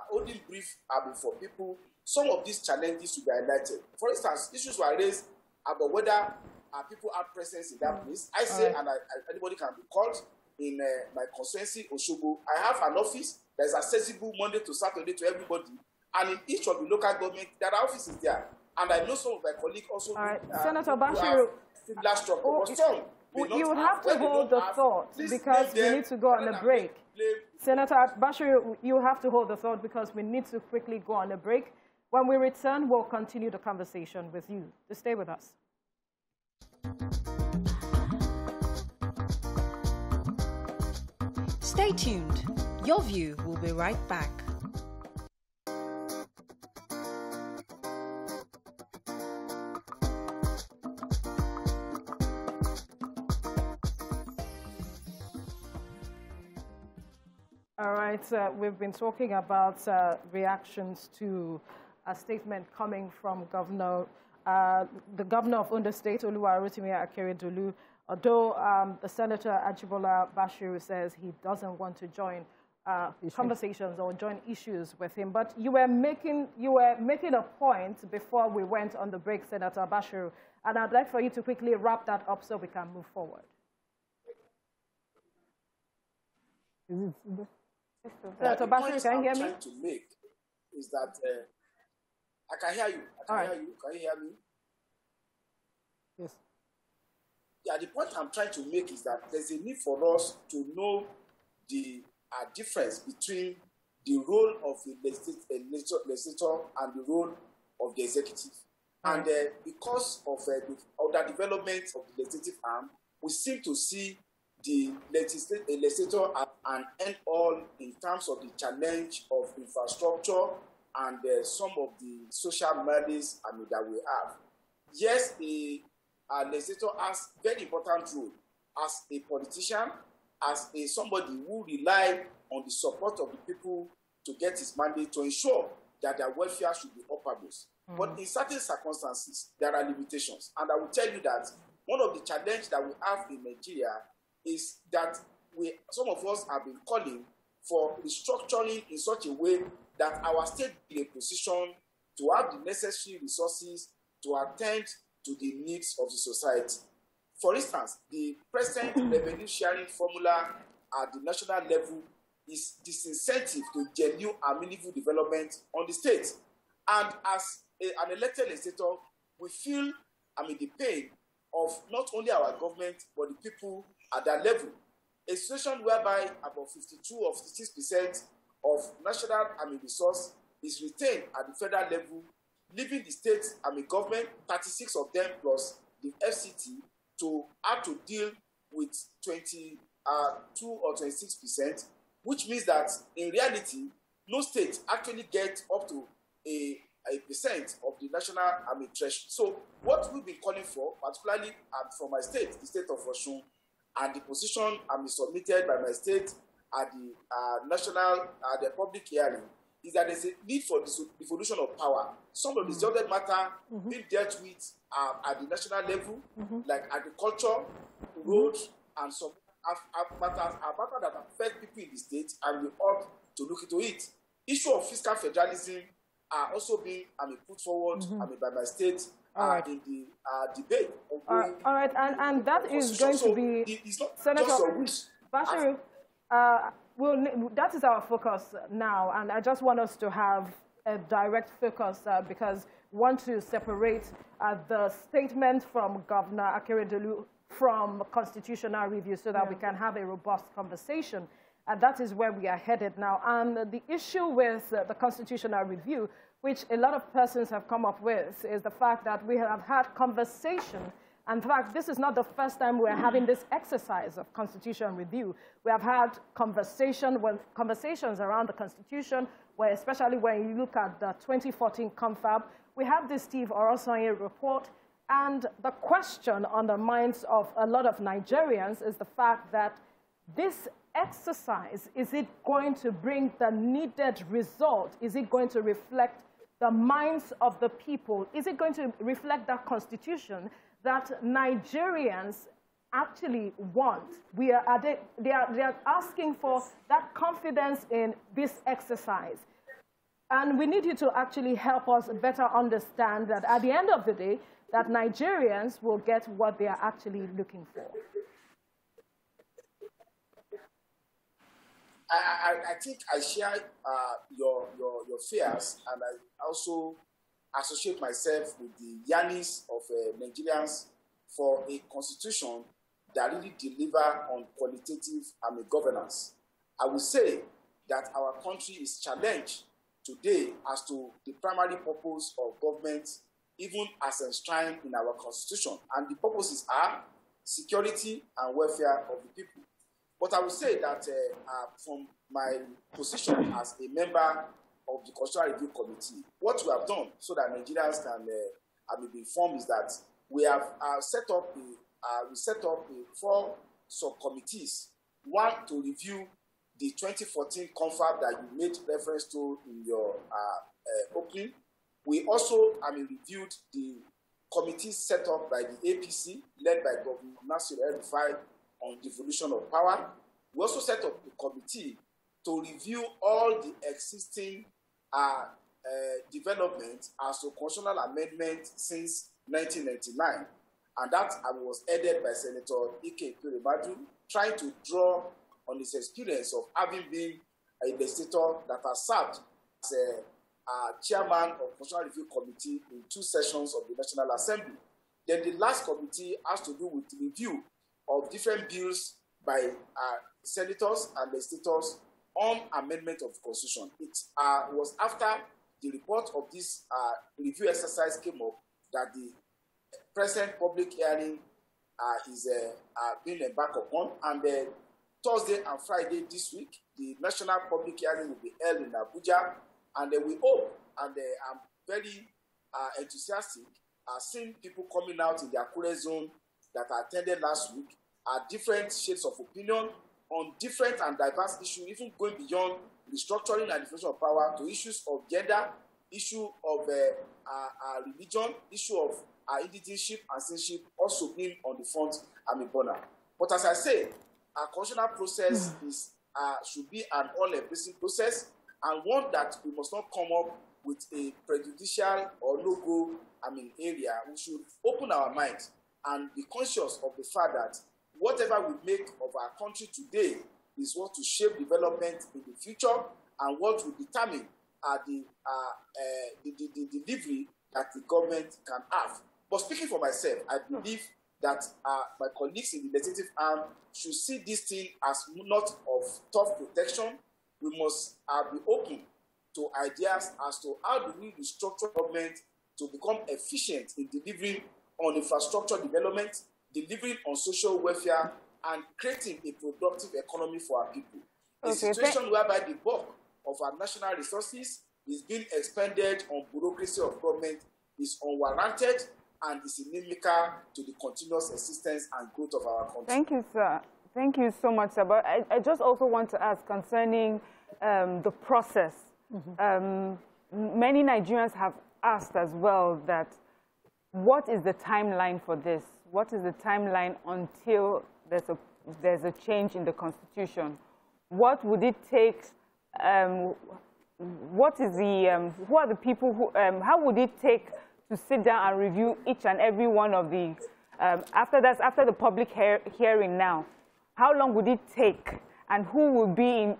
holding brief for people, some of these challenges should be highlighted. For instance, issues were raised about whether people have presence in that place. I say, and anybody can be called in my constituency, Osogbo. I have an office that is accessible Monday to Saturday to everybody. And in each of the local government, there are offices there. And I know some of my colleagues also Senator Bashiru, you have to hold the thought because we need to go on a break. Senator Bashiru, you have to hold the thought because we need to quickly go on a break. When we return, we'll continue the conversation with you. So stay with us. Stay tuned. Your View will be right back. All right, we've been talking about reactions to a statement coming from the Governor of Ondo State, Rotimi Akeredolu. Although the Senator Ajibola Bashiru says he doesn't want to join conversations or join issues with him, but you were making a point before we went on the break, Senator Bashiru, and I'd like for you to quickly wrap that up so we can move forward. Senator Bashiru, can you hear me? The point I'm trying to make is that I can hear you. I can hear you. Can you hear me? Yes. Yeah, the point I'm trying to make is that there's a need for us to know the difference between the role of the legislator and the role of the executive. And because of the development of the legislative arm, we seem to see the legislator as an end-all in terms of the challenge of infrastructure and some of the social maladies that we have. Yes, the legislator has very important role as a politician, as somebody who rely on the support of the people to get his mandate to ensure that their welfare should be uppermost. But in certain circumstances, there are limitations. And I will tell you that one of the challenges that we have in Nigeria is that some of us have been calling for restructuring in such a way that our state be in a position to have the necessary resources to attend to the needs of the society. For instance, the present revenue sharing formula at the national level is disincentive to genuine and meaningful development on the state. And as an elected legislator, we feel, the pain of not only our government, but the people at that level. A situation whereby about 52 or 56% of national resource is retained at the federal level, leaving the state government, 36 of them plus the FCT, to have to deal with 22 or 26%, which means that in reality, no state actually gets up to a percent of the national threshold. So what we've been calling for, particularly from my state, the state of Osun, and the position submitted by my state at the national, the public hearing, is that there's a need for the devolution of power. Some of the subject matter being dealt with at the national level, like agriculture, roads, and some matters that affect people in the state, and we ought to look into it. Issue of fiscal federalism are also being put forward by my state in the debate. All right, and that is going to be Senator Bashiru. That is our focus now, and I just want us to have a direct focus because we want to separate the statement from Governor Akeredolu from constitutional review so that we can have a robust conversation. And that is where we are headed now. And the issue with the constitutional review, which a lot of persons have come up with, is the fact that we have had conversation. In fact, this is not the first time we're having this exercise of constitutional review. We have had conversations around the Constitution, where especially when you look at the 2014 confab, we have this Steve Orosanye report, and the question on the minds of a lot of Nigerians is the fact that this exercise, is it going to bring the needed result? Is it going to reflect the minds of the people? Is it going to reflect that constitution that Nigerians actually want? They are asking for that confidence in this exercise. And we need you to actually help us better understand that at the end of the day, that Nigerians will get what they are actually looking for. I think I share your fears, and I also associate myself with the yearnings of Nigerians for a constitution that really deliver on qualitative governance. I would say that our country is challenged today as to the primary purpose of government, even as enshrined in our constitution. And the purposes are security and welfare of the people. But I would say that from my position as a member of the Constitutional Review Committee, what we have done so that Nigerians can be informed is that we have set up 4 subcommittees. One, to review the 2014 confab that you made reference to in your opening. We also reviewed the committees set up by the APC, led by Governor Nasir El-Rufai, on devolution of power. We also set up a committee to review all the existing developments as to constitutional amendment since 1999. And that was headed by Senator Akeredolu, trying to draw on his experience of having been a legislator that has served as a chairman of the Constitutional Review Committee in 2 sessions of the National Assembly. Then the last committee has to do with review of different bills by senators and legislators on amendment of the Constitution. It was after the report of this review exercise came up that the present public hearing is being embarked upon. And Thursday and Friday this week, the national public hearing will be held in Abuja. And we hope, and I'm very enthusiastic, seen people coming out in their Akure zone that I attended last week, different shades of opinion on different and diverse issues, even going beyond restructuring and diffusion of power to issues of gender, issue of religion, issue of indigenship and citizenship also being on the front burner. But as I say, our constitutional process should be an all-embracing process, and one that we must not come up with a prejudicial or no-go area. We should open our minds and be conscious of the fact that whatever we make of our country today is what will shape development in the future and what will determine the delivery that the government can have. But speaking for myself, I believe that my colleagues in the legislative arm should see this thing as not of tough protection. We must be open to ideas as to how do we restructure government to become efficient in delivering on infrastructure development, delivering on social welfare, and creating a productive economy for our people. A situation whereby the bulk of our national resources is being expended on bureaucracy of government is unwarranted and is inimical to the continuous existence and growth of our country. Thank you, sir. Thank you so much, sir. But I just also want to ask concerning the process. Many Nigerians have asked as well that what is the timeline for this? What is the timeline until there's a change in the Constitution? What would it take? What is the who are the people who? How would it take to sit down and review each and every one of the after the public hearing now? How long would it take? And who will be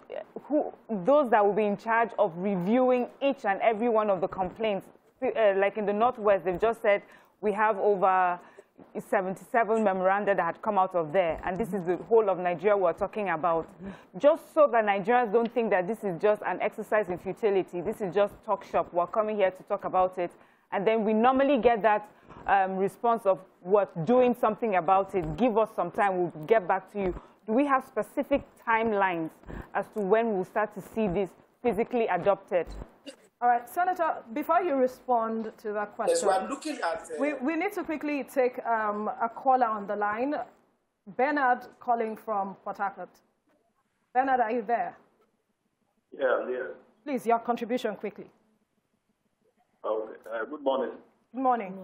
those that will be in charge of reviewing each and every one of the complaints? Like in the Northwest, they've just said we have over 77 memoranda that had come out of there, and this is the whole of Nigeria we're talking about. Just so that Nigerians don't think that this is just an exercise in futility, this is just talk shop, we're coming here to talk about it, and then we normally get that response of we're doing something about it, give us some time, we'll get back to you. Do we have specific timelines as to when we'll start to see this physically adopted? All right, Senator, before you respond to that question, yes, we're looking at... we need to quickly take a caller on the line. BENARD calling from Port Harcourt. BENARD, are you there? Yeah, I'm here. Please, your contribution quickly. Okay. Good morning. Good morning.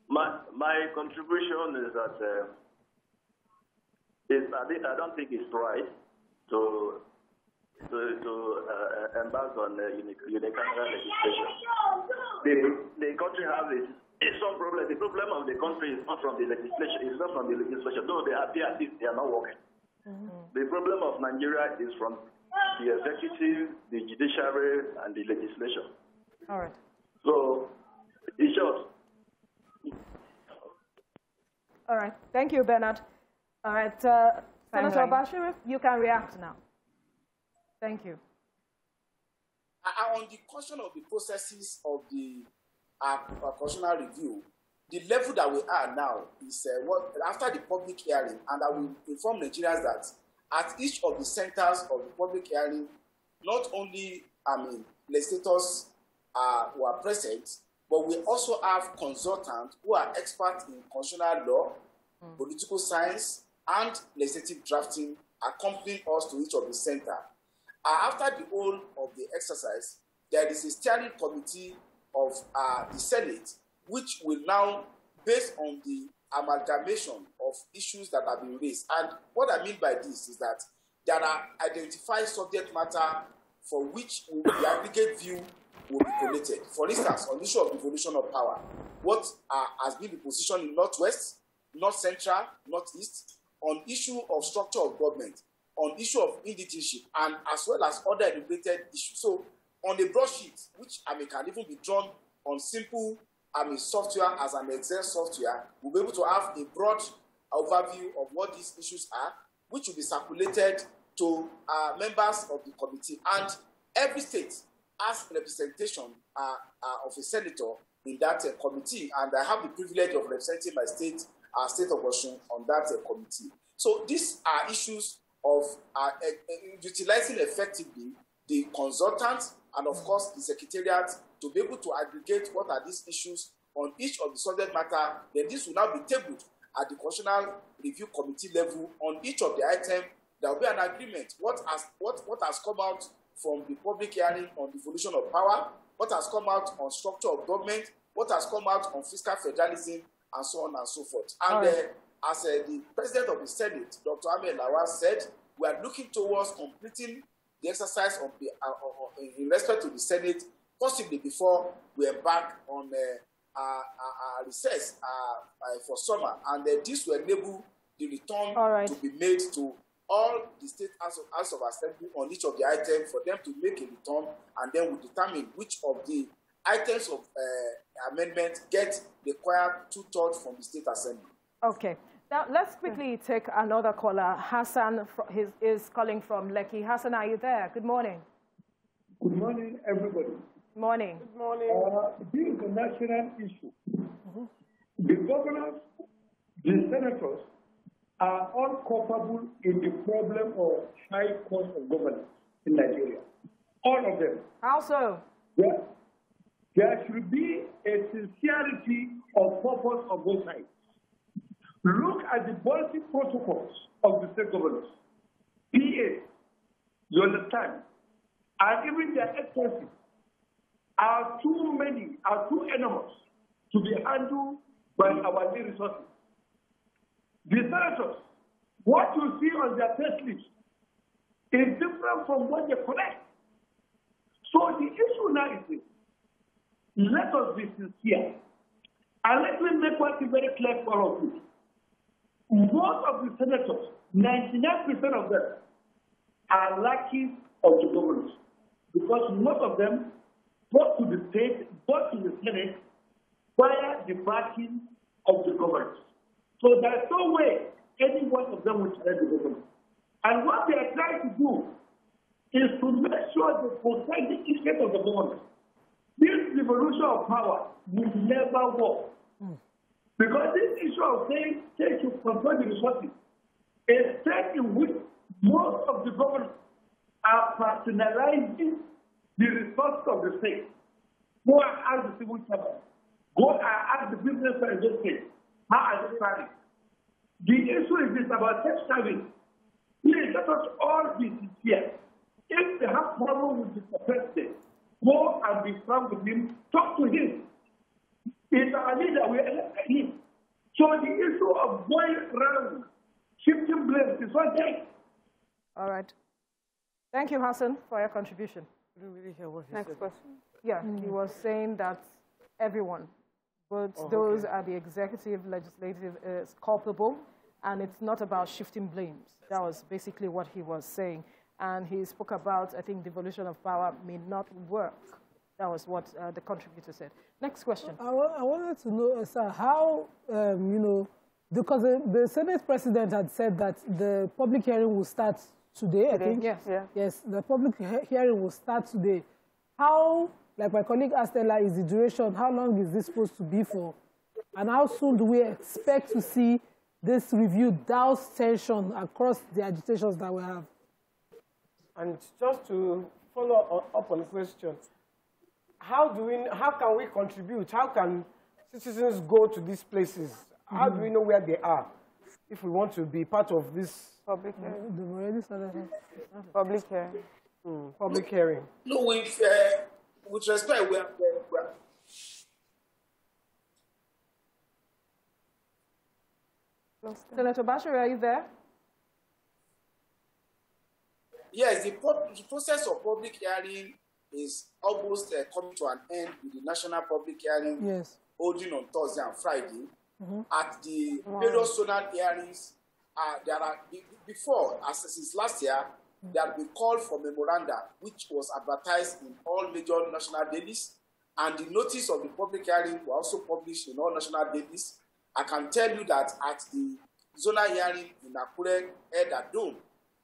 My contribution is that I don't think it's right to embark on unicameral legislation. The country has some problem. The problem of the country is not from the legislation. It's not from the legislation. Though they appear as if they are not working. The problem of Nigeria is from the executive, the judiciary, and the legislation. All right. So, in short. All right. Thank you, BENARD. All right. Senator Bashir, you can react now. Thank you. On the question of the processes of the constitutional review, the level that we are now is after the public hearing, and I will inform Nigerians that at each of the centers of the public hearing, not only legislators who are present, but we also have consultants who are experts in constitutional law, political science, and legislative drafting accompanying us to each of the centers. After the whole of the exercise, there is a steering committee of the Senate, which will now, based on the amalgamation of issues that have been raised. And what I mean by this is that there are identified subject matter for which the aggregate view will be collated. For instance, on the issue of devolution of power, what has been the position in Northwest, North Central, Northeast, on issue of structure of government, on issue of indigenship, and as well as other related issues. So on the broadsheet, which can even be drawn on simple software as an Excel software, we'll be able to have a broad overview of what these issues are, which will be circulated to members of the committee. And every state has representation of a senator in that committee, and I have the privilege of representing my state, state of Osun, on that committee. So these are issues of utilizing effectively the consultants and, of course, the secretariat to be able to aggregate what are these issues on each of the subject matter, then this will now be tabled at the Constitutional Review Committee level on each of the items. There will be an agreement. What has come out from the public hearing on devolution of power, what has come out on structure of government, what has come out on fiscal federalism, and so on and so forth. And as the President of the Senate, Dr. Ahmed Lawal, said, we are looking towards completing the exercise of in respect to the Senate, possibly before we embark on recess for summer. And this will enable the return to be made to all the state House of Assembly on each of the items for them to make a return, and then we determine which of the items of amendment get required 2/3 from the state assembly. Okay. Now, let's quickly take another caller. Hassan is calling from Lekki. Hassan, are you there? Good morning. Good morning, everybody. Good morning. Good morning. This is a national issue. The governors, the senators are all culpable in the problem of high cost of governance in Nigeria. All of them. How so? There should be a sincerity of purpose on both sides. Look at the policy protocols of the state governors. PA, you understand, and even their expenses are too many, are too enormous to be handled by our new resources. The senators, what you see on their test list is different from what they collect. So the issue now is this. Let us be sincere. And let me make one thing very clear for all of you. Most of the senators, 99% of them, are lacking of the governors. Because most of them go to the state, go to the Senate, via the backing of the governors. So there's no way any one of them will challenge the government. And what they are trying to do is to make sure they protect the interest of the government. This devolution of power will never work. Because this issue of saying states should control the resources, a state in which most of the governors are personalizing the resources of the state. Go and ask the civil servant. Go and ask the business of the state. How are they planning? The issue is this about self-serving. Please let us all be sincere. If they have problem with the president, go and be frank with him, talk to him. It's our leader, we elect him. So the issue of going around shifting blame is not there. All right. Thank you, Hassan, for your contribution. I didn't really hear what he said. Next question. Yeah, he was saying that everyone, both those at the executive, legislative, is culpable, and it's not about shifting blames. That was basically what he was saying. And he spoke about, I think, devolution of power may not work. That was what the contributor said. Next question. I wanted to know, sir, how, because the Senate president had said that the public hearing will start today, I think. Yes. Yeah. Yes, the public hearing will start today. How, like my colleague asked Ella, is the duration, how long is this supposed to be for? And how soon do we expect to see this review douse tension across the agitations that we have? And just to follow up on the question, how can we contribute? How can citizens go to these places? How do we know where they are if we want to be part of this public hearing? Public hearing. Public hearing. No, with respect, we are Senator Bashir, are you there? Yes, the process of public hearing is almost coming to an end with the national public hearing holding on Thursday and Friday. At the various zonal hearings, there are, before, since last year, there have been called for memoranda, which was advertised in all major national dailies, and the notice of the public hearing were also published in all national dailies. I can tell you that at the zonal hearing in Akure, Dome,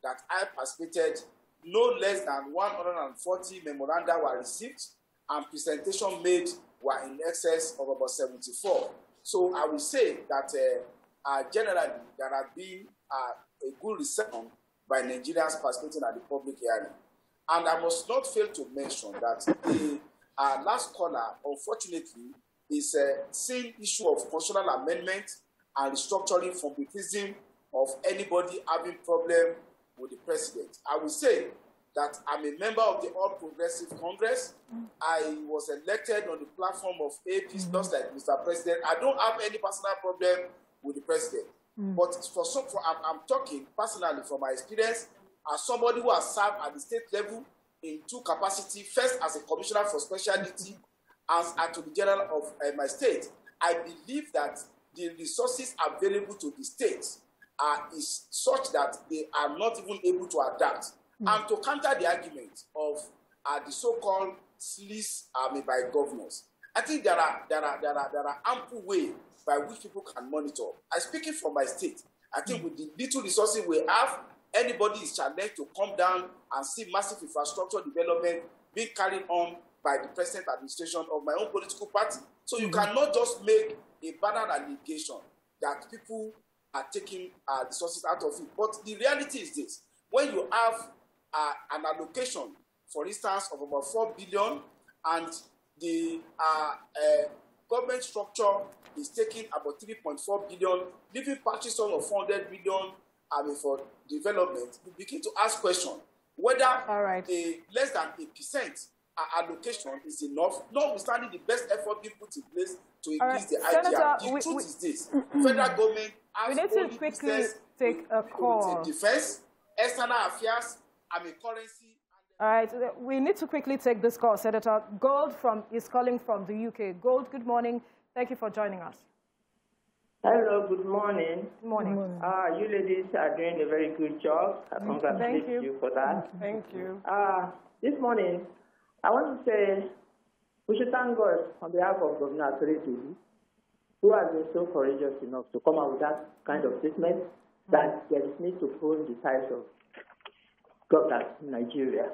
that I participated, no less than 140 memoranda were received, and presentation made were in excess of about 74. So I will say that generally there has been a good reception by Nigerians participating at the public hearing. And I must not fail to mention that the last caller, unfortunately, is seeing issue of constitutional amendment and restructuring from the prism of anybody having problem with the president. I will say that I'm a member of the All Progressive Congress. I was elected on the platform of AP, just like Mr. President. I don't have any personal problem with the president. But I'm talking personally from my experience as somebody who has served at the state level in two capacities, first as a commissioner for specialty and to the general of my state. I believe that the resources available to the states is such that they are not even able to adapt. And to counter the argument of the so-called sleaze by governors, I think there are ample ways by which people can monitor. I'm speaking from my state. I think with the little resources we have, anybody is challenged to come down and see massive infrastructure development being carried on by the present administration of my own political party. So you cannot just make a banal allegation that people are taking resources out of it. But the reality is this: when you have an allocation, for instance, of about 4 billion, and the government structure is taking about 3.4 billion, leaving purchase of 400 billion for development, you begin to ask questions whether a less than 8% allocation is enough, notwithstanding the best effort being put in place to increase the IGR. Senator, the truth is this: federal government has we need to quickly take a call. Defense, external affairs, currency. All right, we need to quickly take this call. Senator Gold is calling from the UK. Gold, good morning. Thank you for joining us. Hello, good morning. Good morning. You ladies are doing a very good job. I congratulate you for that. Thank you. This morning, I want to say we should thank God on behalf of Governor Akeredolu, who has been so courageous enough to come out with that kind of statement that there is need to prune the ties of governors in Nigeria.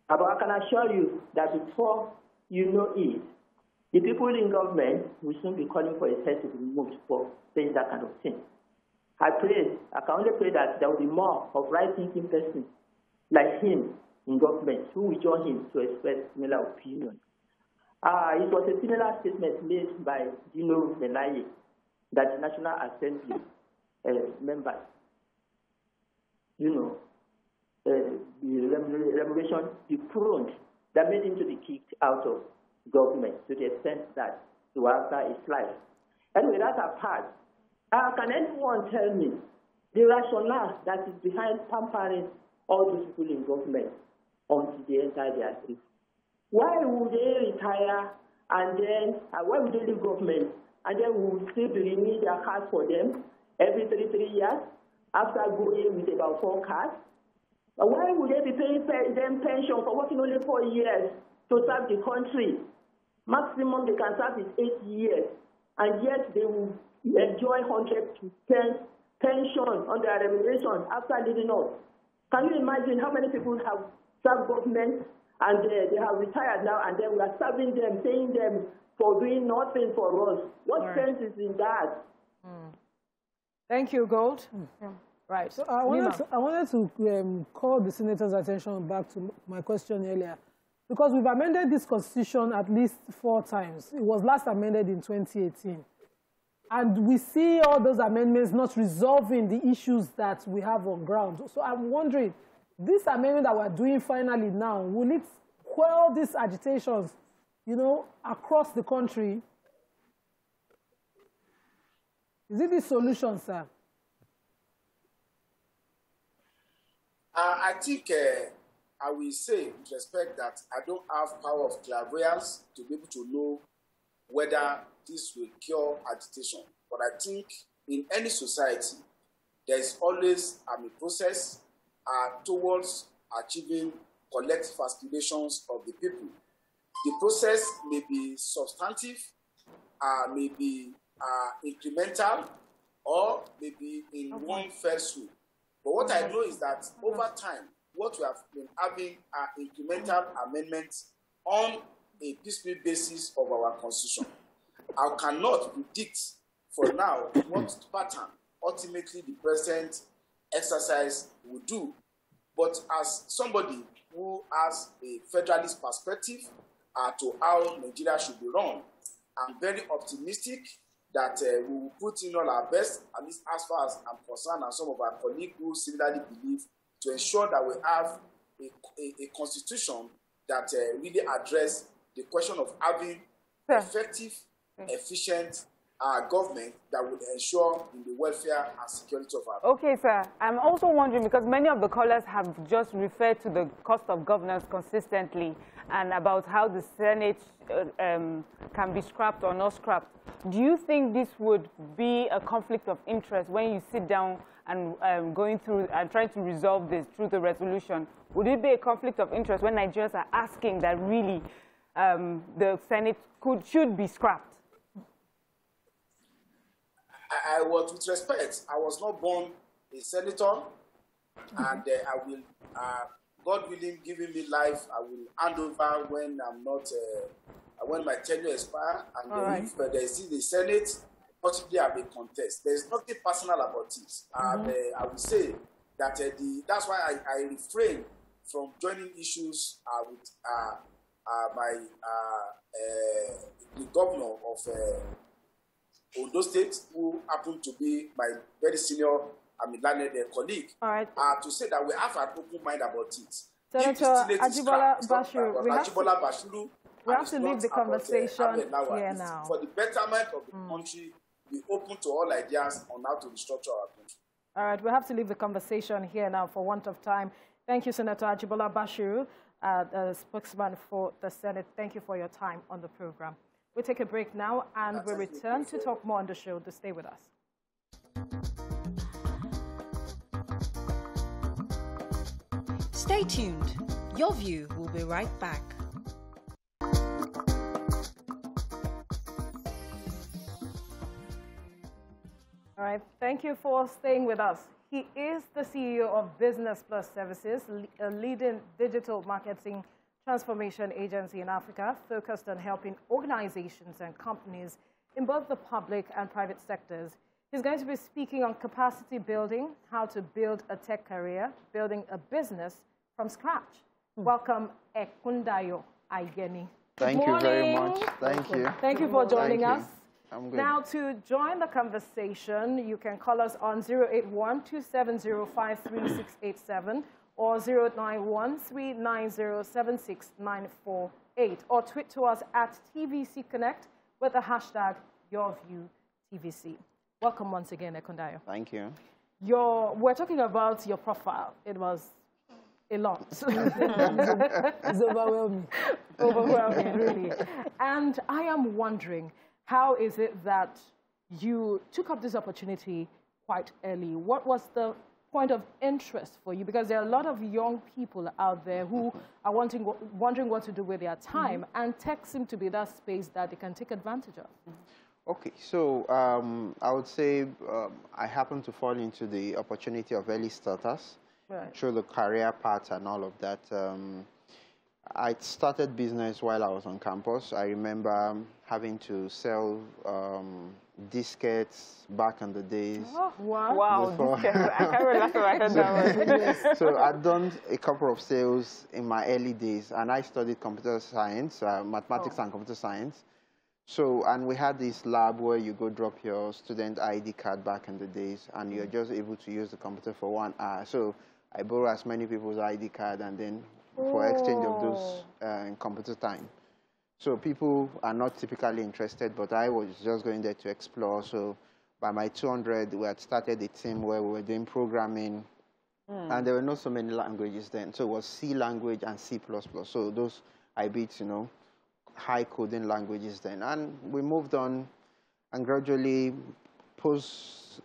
But I can assure you that before you know it, the people in government will soon be calling for a head to be removed for saying that kind of thing. I can only pray that there will be more of right-thinking persons like him in government who will join him to express similar opinion. It was a similar statement made by Dino Melaye that the National Assembly members, the remuneration be pruned that made him to be kicked out of government to the extent that he was after his life. Anyway, that apart, can anyone tell me the rationale that is behind pampering all these people in government until they enter their sleep? Why would they retire and then, why would they leave government and then we will still be renewing their cards for them every 3 years after going with about 4 cards? Why would they be paying them pension for working only 4 years to serve the country? Maximum they can serve is 8 years, and yet they will enjoy 100% pension on their remuneration after leaving us. Can you imagine how many people have served government and they have retired now, and then we are serving them, paying them for doing nothing for us? What sense is in that? Thank you, Gold. Right. So I wanted to call the senator's attention back to my question earlier, because we've amended this constitution at least 4 times. It was last amended in 2018. And we see all those amendments not resolving the issues that we have on ground. So I'm wondering, this amendment that we're doing finally now, will it quell these agitations, across the country? Is it the solution, sir? I think I will say with respect that I don't have power of clairvoyance to be able to know whether this will cure agitation. But I think in any society, there is always a process towards achieving collective aspirations of the people. The process may be substantive, may be incremental, or may be in one fell swoop. But what I know is that over time, what we have been having are incremental amendments on a piecemeal basis of our constitution. I cannot predict for now what pattern ultimately the present exercise will do. But as somebody who has a federalist perspective to how Nigeria should be run, I'm very optimistic that we will put in all our best, at least as far as I'm concerned, and some of our colleagues who similarly believe, to ensure that we have a constitution that really address the question of having effective, efficient government that will ensure in the welfare and security of our people. Okay, sir. I'm also wondering, because many of the callers have just referred to the cost of governance consistently and about how the Senate can be scrapped or not scrapped. Do you think this would be a conflict of interest when you sit down and going through and trying to resolve this through the resolution? Would it be a conflict of interest when Nigerians are asking that really the Senate should be scrapped? I was, with respect, I was not born a senator, and I will, God willing, giving me life, I will hand over when I'm not, when my tenure expires, and if there is still the Senate, possibly I will contest. There is nothing personal about it. And I will say that that's why I refrain from joining issues with the governor of Ondo State, who happened to be my very senior, learned colleague, to say that we have an open mind about it. Senator Ajibola Bashiru, we have to leave the conversation here now. For the betterment of the country, be open to all ideas on how to restructure our country. All right, we have to leave the conversation here now for want of time. Thank you, Senator Ajibola Bashiru, the spokesman for the Senate. Thank you for your time on the program. We'll take a break now, and we'll return to talk more on the show. To stay with us. Stay tuned. Your View will be right back. All right, thank you for staying with us. He is the CEO of Business Plus Services, a leading digital marketing transformation agency in Africa, focused on helping organizations and companies in both the public and private sectors. He's going to be speaking on capacity building, how to build a tech career, building a business from scratch. Welcome, Ekundayo Aigeni. Thank you very much. Thank you. Thank you for joining us. I'm good. Now, to join the conversation, you can call us on 081-270-53687 or 091-390-76948, or tweet to us at TVC Connect with the hashtag YourViewTVC. Welcome once again, Ekundayo. Thank you. We're talking about your profile. It was a lot. It's overwhelming. Overwhelming, really. And I am wondering, how is it that you took up this opportunity quite early? What was the point of interest for you? Because there are a lot of young people out there who are wondering what to do with their time, and tech seems to be that space that they can take advantage of. Okay, so I would say I happened to fall into the opportunity of early starters through the career path and all of that. I started business while I was on campus. I remember having to sell diskettes back in the days. Oh, wow, diskettes. I can't remember I heard that one. So I'd done a couple of sales in my early days, and I studied computer science, mathematics and computer science. So, and we had this lab where you go drop your student ID card back in the days, and you're just able to use the computer for 1 hour. So I borrow as many people's ID card, and then for exchange of those in computer time. So people are not typically interested, but I was just going there to explore. So by my 200, we had started a team where we were doing programming, and there were not so many languages then. So it was C language and C++. So those IBITs, you know, high coding languages then. And we moved on, and gradually post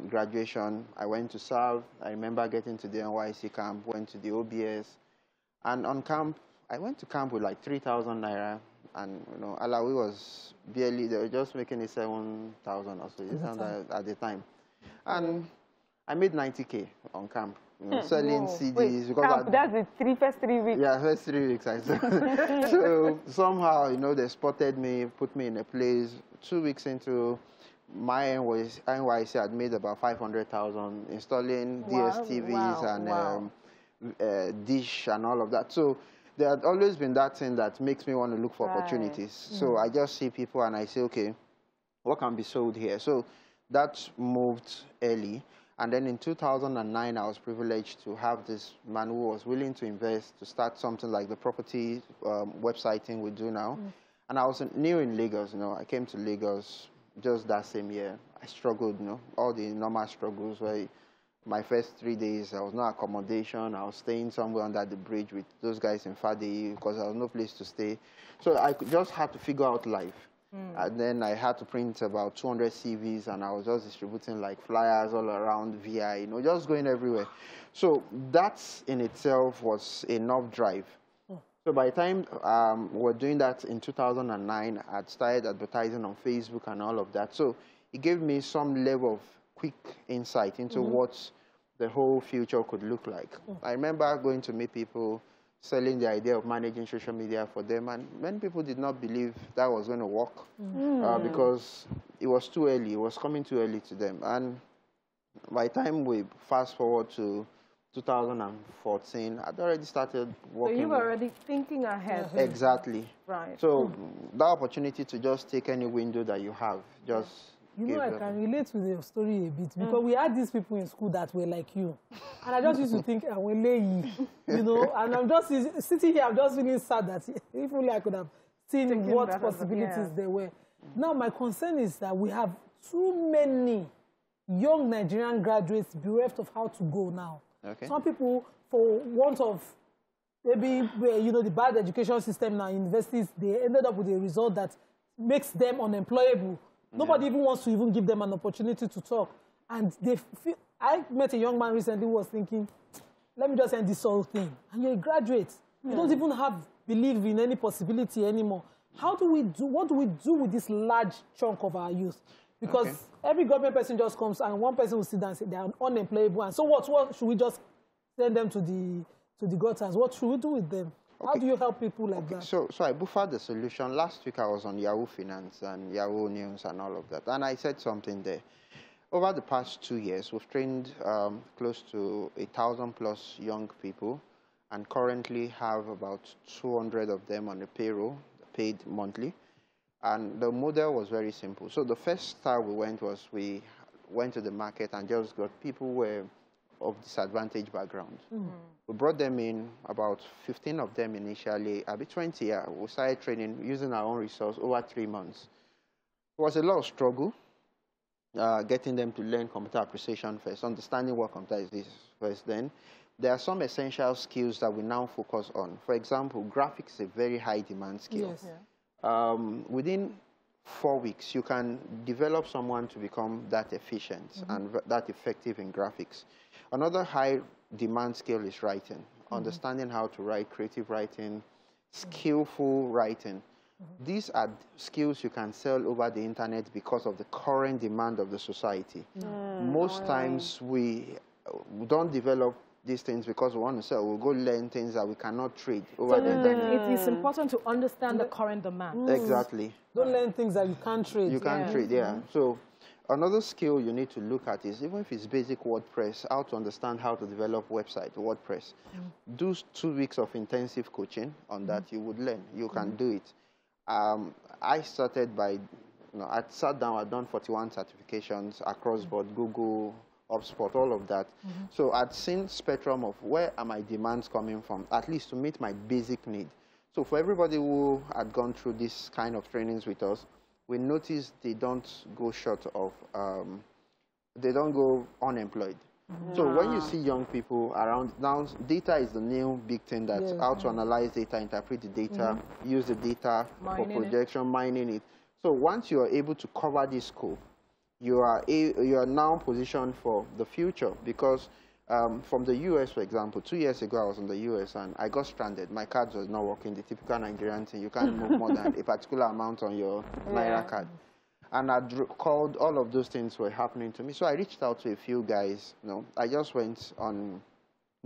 graduation, I went to serve. I remember getting to the NYC camp, went to the OBS. And on camp, I went to camp with like 3,000 naira, and you know, Alawi was barely, they were just making it 7,000 or so at the time. And I made 90K on camp, you know, selling CDs. Because that's the first 3 weeks. Yeah, first 3 weeks, I said. So somehow, you know, they spotted me, put me in a place. 2 weeks into my NYC had made about 500,000 installing DSTVs and dish and all of that. So there had always been that thing that makes me want to look for opportunities. So I just see people and I say, okay, what can be sold here? So that moved early. And then in 2009, I was privileged to have this man who was willing to invest to start something like the property websiting we do now. And I was new in Lagos, you know. I came to Lagos just that same year. I struggled, you know, all the normal struggles where my first 3 days, there was no accommodation. I was staying somewhere under the bridge with those guys in Fadi because there was no place to stay. So I just had to figure out life. And then I had to print about 200 CVs, and I was just distributing like flyers all around VI, you know, just going everywhere. So that in itself was enough drive. So by the time we were doing that in 2009, I'd started advertising on Facebook and all of that. So it gave me some level of quick insight into what the whole future could look like. I remember going to meet people, selling the idea of managing social media for them, and many people did not believe that was going to work because it was too early. It was coming too early to them. And by the time we fast forward to 2014, I'd already started working. So you were already thinking ahead. Exactly. Right. So that opportunity to just take any window that you have, just You know, I can relate to the story a bit because we had these people in school that were like you. And I just used to think, you know, and I'm just sitting here, I'm just feeling sad that if only I could have seen what possibilities there were. Now, my concern is that we have too many young Nigerian graduates bereft of how to go now. Some people, for want of maybe, you know, the bad education system now, universities, they ended up with a result that makes them unemployable. Nobody even wants to even give them an opportunity to talk. And they feel, I met a young man recently who was thinking, let me just end this whole thing. And you're a graduate. You don't even have belief in any possibility anymore. What do we do with this large chunk of our youth? Because every government person just comes and one person will sit down and say they are unemployable. And so what should we just send them to the gutters? What should we do with them? How do you help people like that? So I buffered the solution. Last week I was on Yahoo Finance and Yahoo News and all of that. And I said something there. Over the past 2 years, we've trained close to 1,000+ young people and currently have about 200 of them on the payroll, paid monthly. And the model was very simple. So the first style we went was we went to the market and just got people who were of disadvantaged background. We brought them in, about 15 of them initially, a bit 20, we started training using our own resource over 3 months. It was a lot of struggle, getting them to learn computer appreciation first, understanding what computer is first. Then there are some essential skills that we now focus on. For example, graphics is a very high demand skill. Within 4 weeks, you can develop someone to become that efficient and that effective in graphics. Another high demand skill is writing, understanding how to write, creative writing, skillful writing. These are skills you can sell over the internet because of the current demand of the society. Most times we don't develop these things because we want to sell. We'll go learn things that we cannot trade over the internet. It is important to understand the current demand. Exactly. Don't learn things that you can't trade. You can't trade, So another skill you need to look at is, even if it's basic WordPress, how to understand how to develop website, WordPress. Do 2 weeks of intensive coaching on that, you would learn. You can do it. I started by, I sat down, I'd done 41 certifications across board, Google, HubSpot, all of that. So I'd seen spectrum of where are my demands coming from, at least to meet my basic need. So for everybody who had gone through this kind of trainings with us, we noticed they don't go short of, they don't go unemployed. So when you see young people around, now data is the new big thing, that's how to analyze data, interpret the data, use the data for projection, mining it. So once you are able to cover this scope, you are now positioned for the future, because from the US, for example, 2 years ago I was in the US and I got stranded. My card was not working, the typical Nigerian thing. You can't move more than a particular amount on your Naira card. And I called, all of those things were happening to me. So I reached out to a few guys. I just went on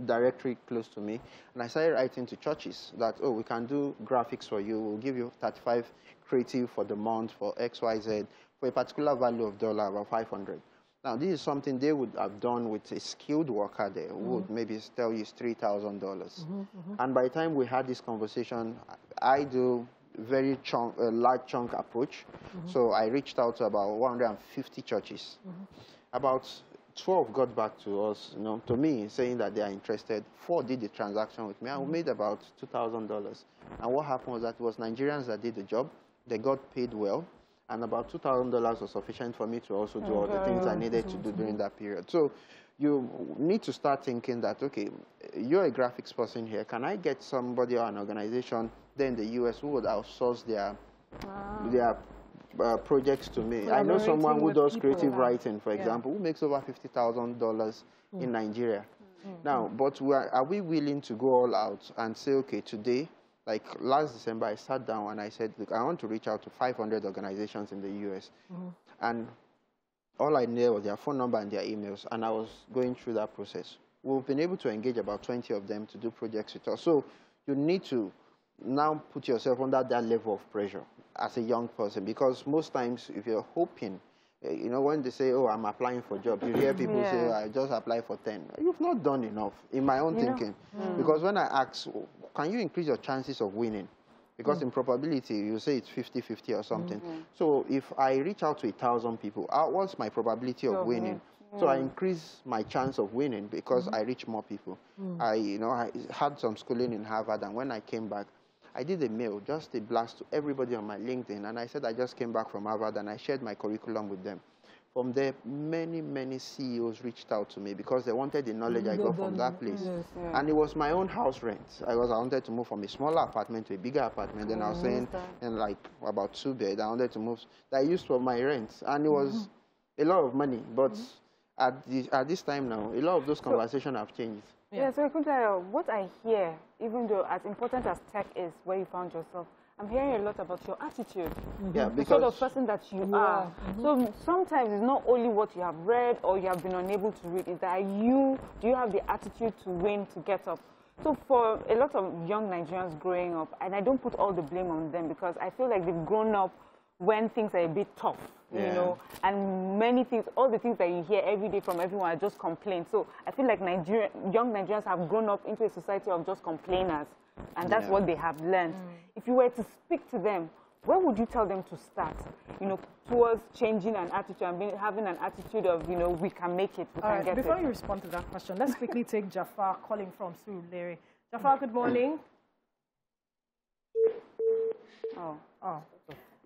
directory close to me and I started writing to churches that, oh, we can do graphics for you. We'll give you 35 creative for the month for XYZ for a particular value of $, about 500. Now, this is something they would have done with a skilled worker there who would maybe tell you it's $3,000. And by the time we had this conversation, I do very large chunk approach. So I reached out to about 150 churches. About 12 got back to us, to me, saying that they are interested. 4 did the transaction with me, and we made about $2,000. And what happened was that it was Nigerians that did the job. They got paid well, and about $2,000 was sufficient for me to also do all the things I needed to do during that period. So you need to start thinking that, okay, you're a graphics person here. Can I get somebody or an organization there in the US who would outsource their projects to me? I know someone who does creative writing, for example, who makes over $50,000 in Nigeria. Now, but are we willing to go all out and say, okay, today, like last December, I sat down and I said, look, I want to reach out to 500 organizations in the US. And all I knew was their phone number and their emails, and I was going through that process. We've been able to engage about 20 of them to do projects with us. So you need to now put yourself under that level of pressure as a young person, because most times if you're hoping, when they say, oh, I'm applying for jobs, you hear people say, oh, I just apply for 10. You've not done enough, in my own thinking. Because when I ask, can you increase your chances of winning? Because in probability, you say it's 50-50 or something. So if I reach out to 1,000 people, what's my probability of winning? So I increase my chance of winning because I reach more people. I had some schooling in Harvard, and when I came back, I did a mail, just a blast to everybody on my LinkedIn, and I said I just came back from Harvard, and I shared my curriculum with them. From there, many, many CEOs reached out to me because they wanted the knowledge I got from that place. And it was my own house rent. I wanted to move from a smaller apartment to a bigger apartment. Then I was saying, in like about 2 beds, I wanted to move. That I used for my rent. And it was a lot of money. But at this time now, a lot of those conversations have changed. So Kuntayo, what I hear, even though as important as tech is where you found yourself, I'm hearing a lot about your attitude, the sort of person that you are. So sometimes it's not only what you have read or you have been unable to read, it's that do you have the attitude to win, to get up? So for a lot of young Nigerians growing up, and I don't put all the blame on them because I feel like they've grown up when things are a bit tough, you and many things, all the things that you hear every day from everyone are just complaints. So I feel like young Nigerians have grown up into a society of just complainers, and that's what they have learned. If you were to speak to them, where would you tell them to start, towards changing an attitude and having an attitude of, we can make it, we can get it? Before you respond to that question, let's quickly take Jafar calling from Surulere. Jafar, good morning.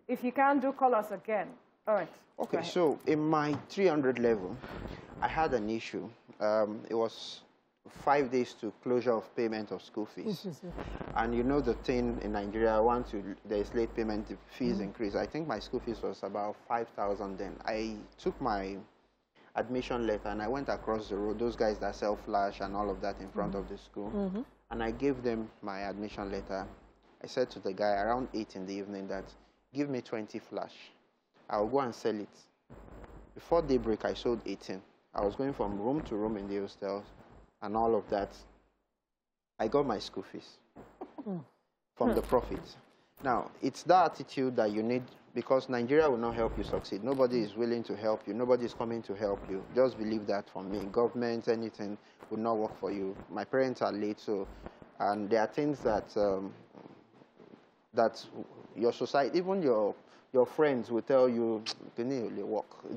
If you can, do call us again. All right. Okay, so in my 300 level, I had an issue. It was 5 days to closure of payment of school fees. And the thing in Nigeria, once there's late payment, the fees increase. I think my school fees was about 5,000 then. I took my admission letter and I went across the road, those guys that sell flash and all of that in front of the school. And I gave them my admission letter. I said to the guy around 8 in the evening that, give me 20 flash. I'll go and sell it. Before daybreak, I sold 18. I was going from room to room in the hostels and all of that. I got my school fees from the profits. Now, it's that attitude that you need because Nigeria will not help you succeed. Nobody is willing to help you. Nobody is coming to help you. Just believe that from me. Government, anything will not work for you. My parents are late, and there are things that that your society, even your friends will tell you, they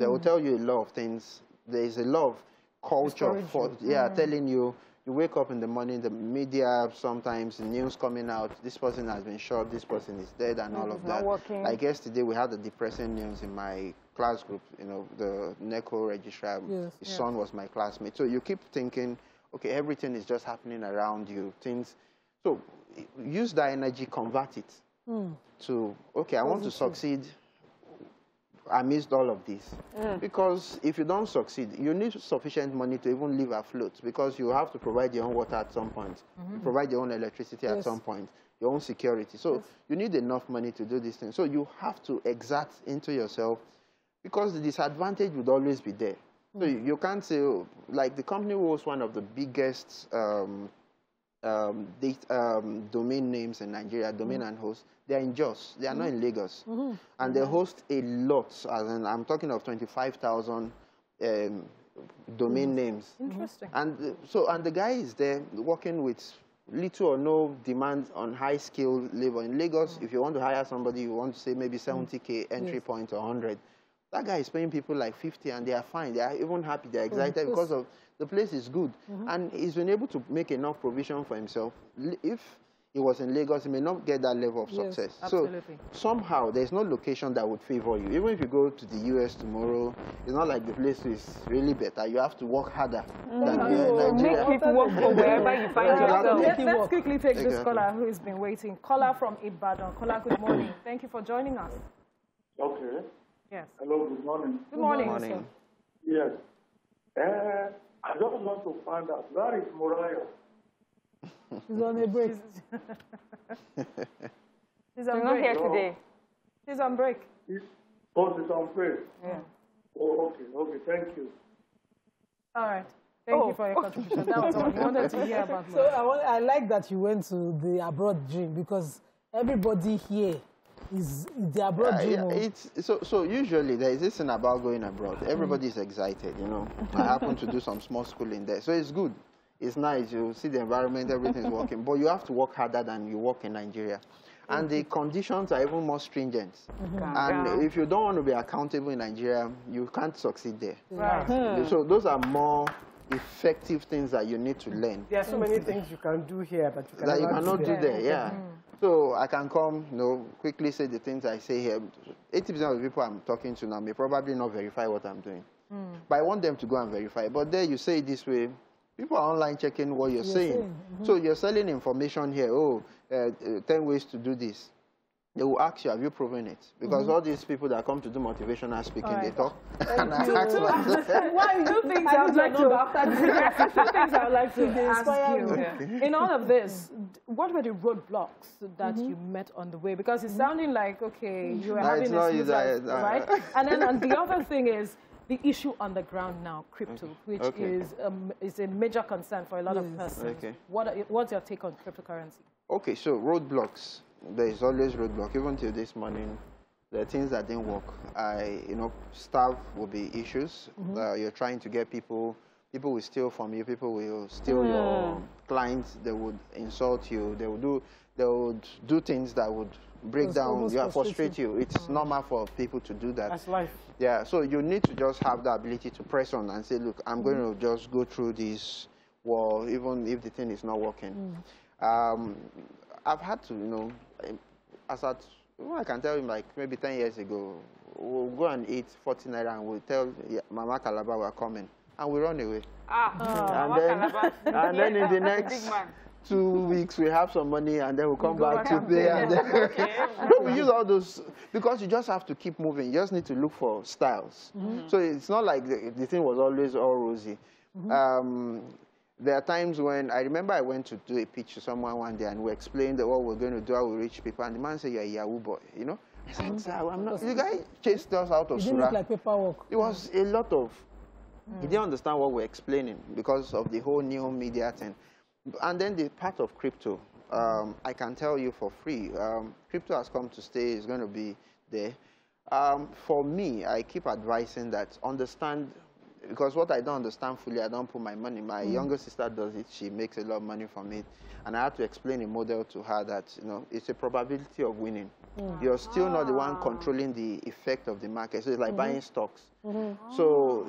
will tell you a lot of things. There is a lot of culture telling you, you wake up in the morning, the media, sometimes the news coming out, this person has been shot, this person is dead, and all of that. Like yesterday, we had the depressing news in my class group, the NECO registrar, his son was my classmate. So you keep thinking, okay, everything is just happening around you, things. So use that energy, convert it to, okay, I want to succeed amidst all of this. Because if you don't succeed, you need sufficient money to even live afloat because you have to provide your own water at some point, you provide your own electricity at some point, your own security. So you need enough money to do these things. So you have to exert into yourself because the disadvantage would always be there. So you can't say, like the company was one of the biggest domain names in Nigeria, domain and host. They're in Jos. They are not in Lagos. And they host a lot. As in, I'm talking of 25,000 domain names. Interesting. And and the guy is there working with little or no demand on high-skilled labor. In Lagos, if you want to hire somebody, you want to say maybe 70K entry point or 100. That guy is paying people like 50 and they are fine. They are even happy. They are excited because of the place is good. And he's been able to make enough provision for himself. If he was in Lagos, he may not get that level of success. Absolutely. So somehow there's no location that would favor you. Even if you go to the US tomorrow, it's not like the place is really better. You have to work harder than here in Nigeria. Make people work for wherever you find yourself. Let's quickly take this caller who has been waiting. Caller from Ibadan. Caller, good morning. Thank you for joining us. Okay. Yes. Hello, good morning. Good morning. Good morning. Yes. I just want to find out, where is Moriah? She's on a break. She's on She's break. not here today. She's on break. She's on break? Yeah. Oh, okay, thank you. All right. Thank you for your contribution. That was what we wanted to hear about. So I like that you went to the abroad dream, because everybody here is the abroad dream. So usually there is this thing about going abroad. Everybody is excited, you know. I happen to do some small schooling there, so it's good. It's nice. You see the environment, everything is working, but you have to work harder than you work in Nigeria. And the conditions are even more stringent. And if you don't want to be accountable in Nigeria, you can't succeed there. Right. So those are more effective things that you need to learn. There are so many things you can do here that you cannot do there. Yeah. So I can come, quickly say the things I say here. 80% of the people I'm talking to now may probably not verify what I'm doing. But I want them to go and verify. But there you say it this way, people are online checking what you're saying. So you're selling information here, 10 ways to do this. They will ask you, have you proven it? Because all these people that come to do motivational speaking, they talk. And I ask myself. One, two things I would like to ask you. In all of this, what were the roadblocks that you met on the way? Because it's sounding like, okay, you were having a smooth life, right? And then the other thing is the issue on the ground now, crypto, which is a major concern for a lot of persons. What's your take on cryptocurrency? Okay, so roadblocks. There is always roadblock. Even till this morning, there are things that didn't work. Staff will be issues. You're trying to get people will steal from you. People will steal your clients. They would insult you. They would do things that would break down, frustrate you. It's normal for people to do that. That's life. Yeah, so you need to just have the ability to press on and say, look, I'm going to just go through this wall, even if the thing is not working. I've had to, I can tell you, like maybe 10 years ago, we'll go and eat 40 naira and we'll tell Mama Calabar we're coming, and we run away. And then in the next 2 weeks, we have some money, and then we'll come back to pay. And then we use all those, because you just have to keep moving. You just need to look for styles. So it's not like the thing was always all rosy. There are times when, I remember I went to do a pitch to someone one day, and we explained what we're going to do, how we reach people, and the man said, you're a Yahoo boy, I said, sir, I'm not. The guy chased us out of Surah. It didn't look like paperwork. It was a lot of, he didn't understand what we're explaining because of the whole new media thing. And then the part of crypto, I can tell you for free, crypto has come to stay, it's going to be there. For me, I keep advising that understand, because what I don't understand fully, I don't put my money. My younger sister does it. She makes a lot of money from it. And I had to explain a model to her that, it's a probability of winning. You're still not the one controlling the effect of the market. So it's like buying stocks. So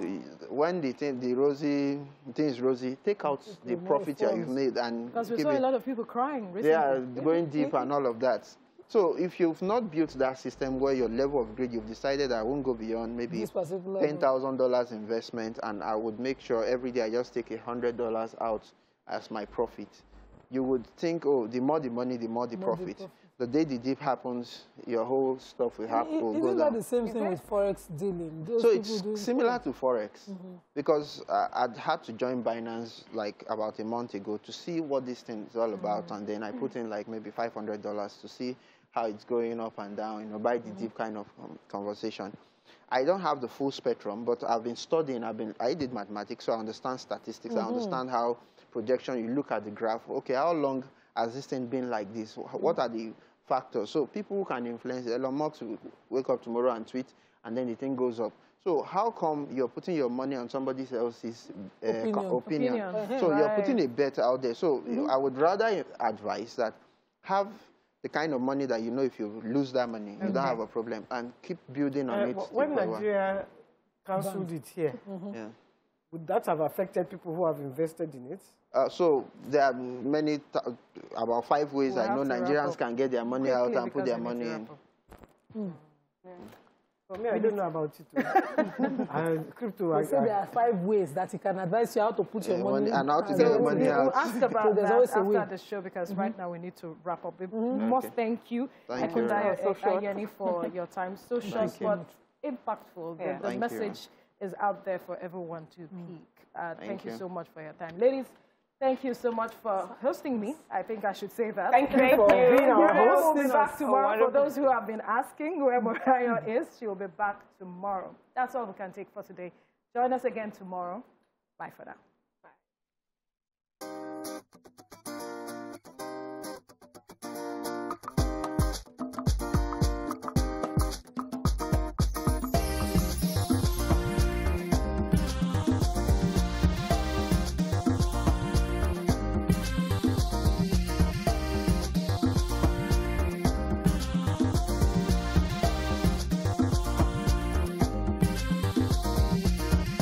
when the thing is rosy, take out the profit you've made. Because we saw a lot of people crying recently. Yeah, going deep and all of that. So if you've not built that system where your level of greed, you've decided I won't go beyond maybe $10,000 investment, and I would make sure every day I just take $100 out as my profit. You would think, oh, the more the money, the more the profit. The day the dip happens, your whole stuff will go down. Isn't that the same thing with Forex dealing? So it's similar to Forex, because I'd had to join Binance like about a month ago to see what this thing is all about, and then I put in like maybe $500 to see how it's going up and down, by the deep kind of conversation. I don't have the full spectrum, but I've been studying. I did mathematics, so I understand statistics. I understand how projection, you look at the graph. Okay, how long has this thing been like this? What are the factors? So people who can influence it. Elon Musk will wake up tomorrow and tweet, and then the thing goes up. So how come you're putting your money on somebody else's opinion? So you're putting a bet out there. So I would rather advise that have the kind of money that you know if you lose that money, you don't have a problem, and keep building on it. When Nigeria cancelled it here, would that have affected people who have invested in it? So there are many, about 5 ways I know Nigerians can get their money out and put their money in. For me, I don't know about it. Crypto. They say there are 5 ways that you can advise you how to put your money and how to get your money out. We'll ask about that after the show because right now we need to wrap up. We must thank you, Ayeni, for your time. So short but impactful. The message is out there for everyone to peek. Thank you so much for your time. Ladies, thank you so much for hosting me. I think I should say that. Thank you for being our host. We'll be back tomorrow. For those who have been asking where Morayo is, she will be back tomorrow. That's all we can take for today. Join us again tomorrow. Bye for now.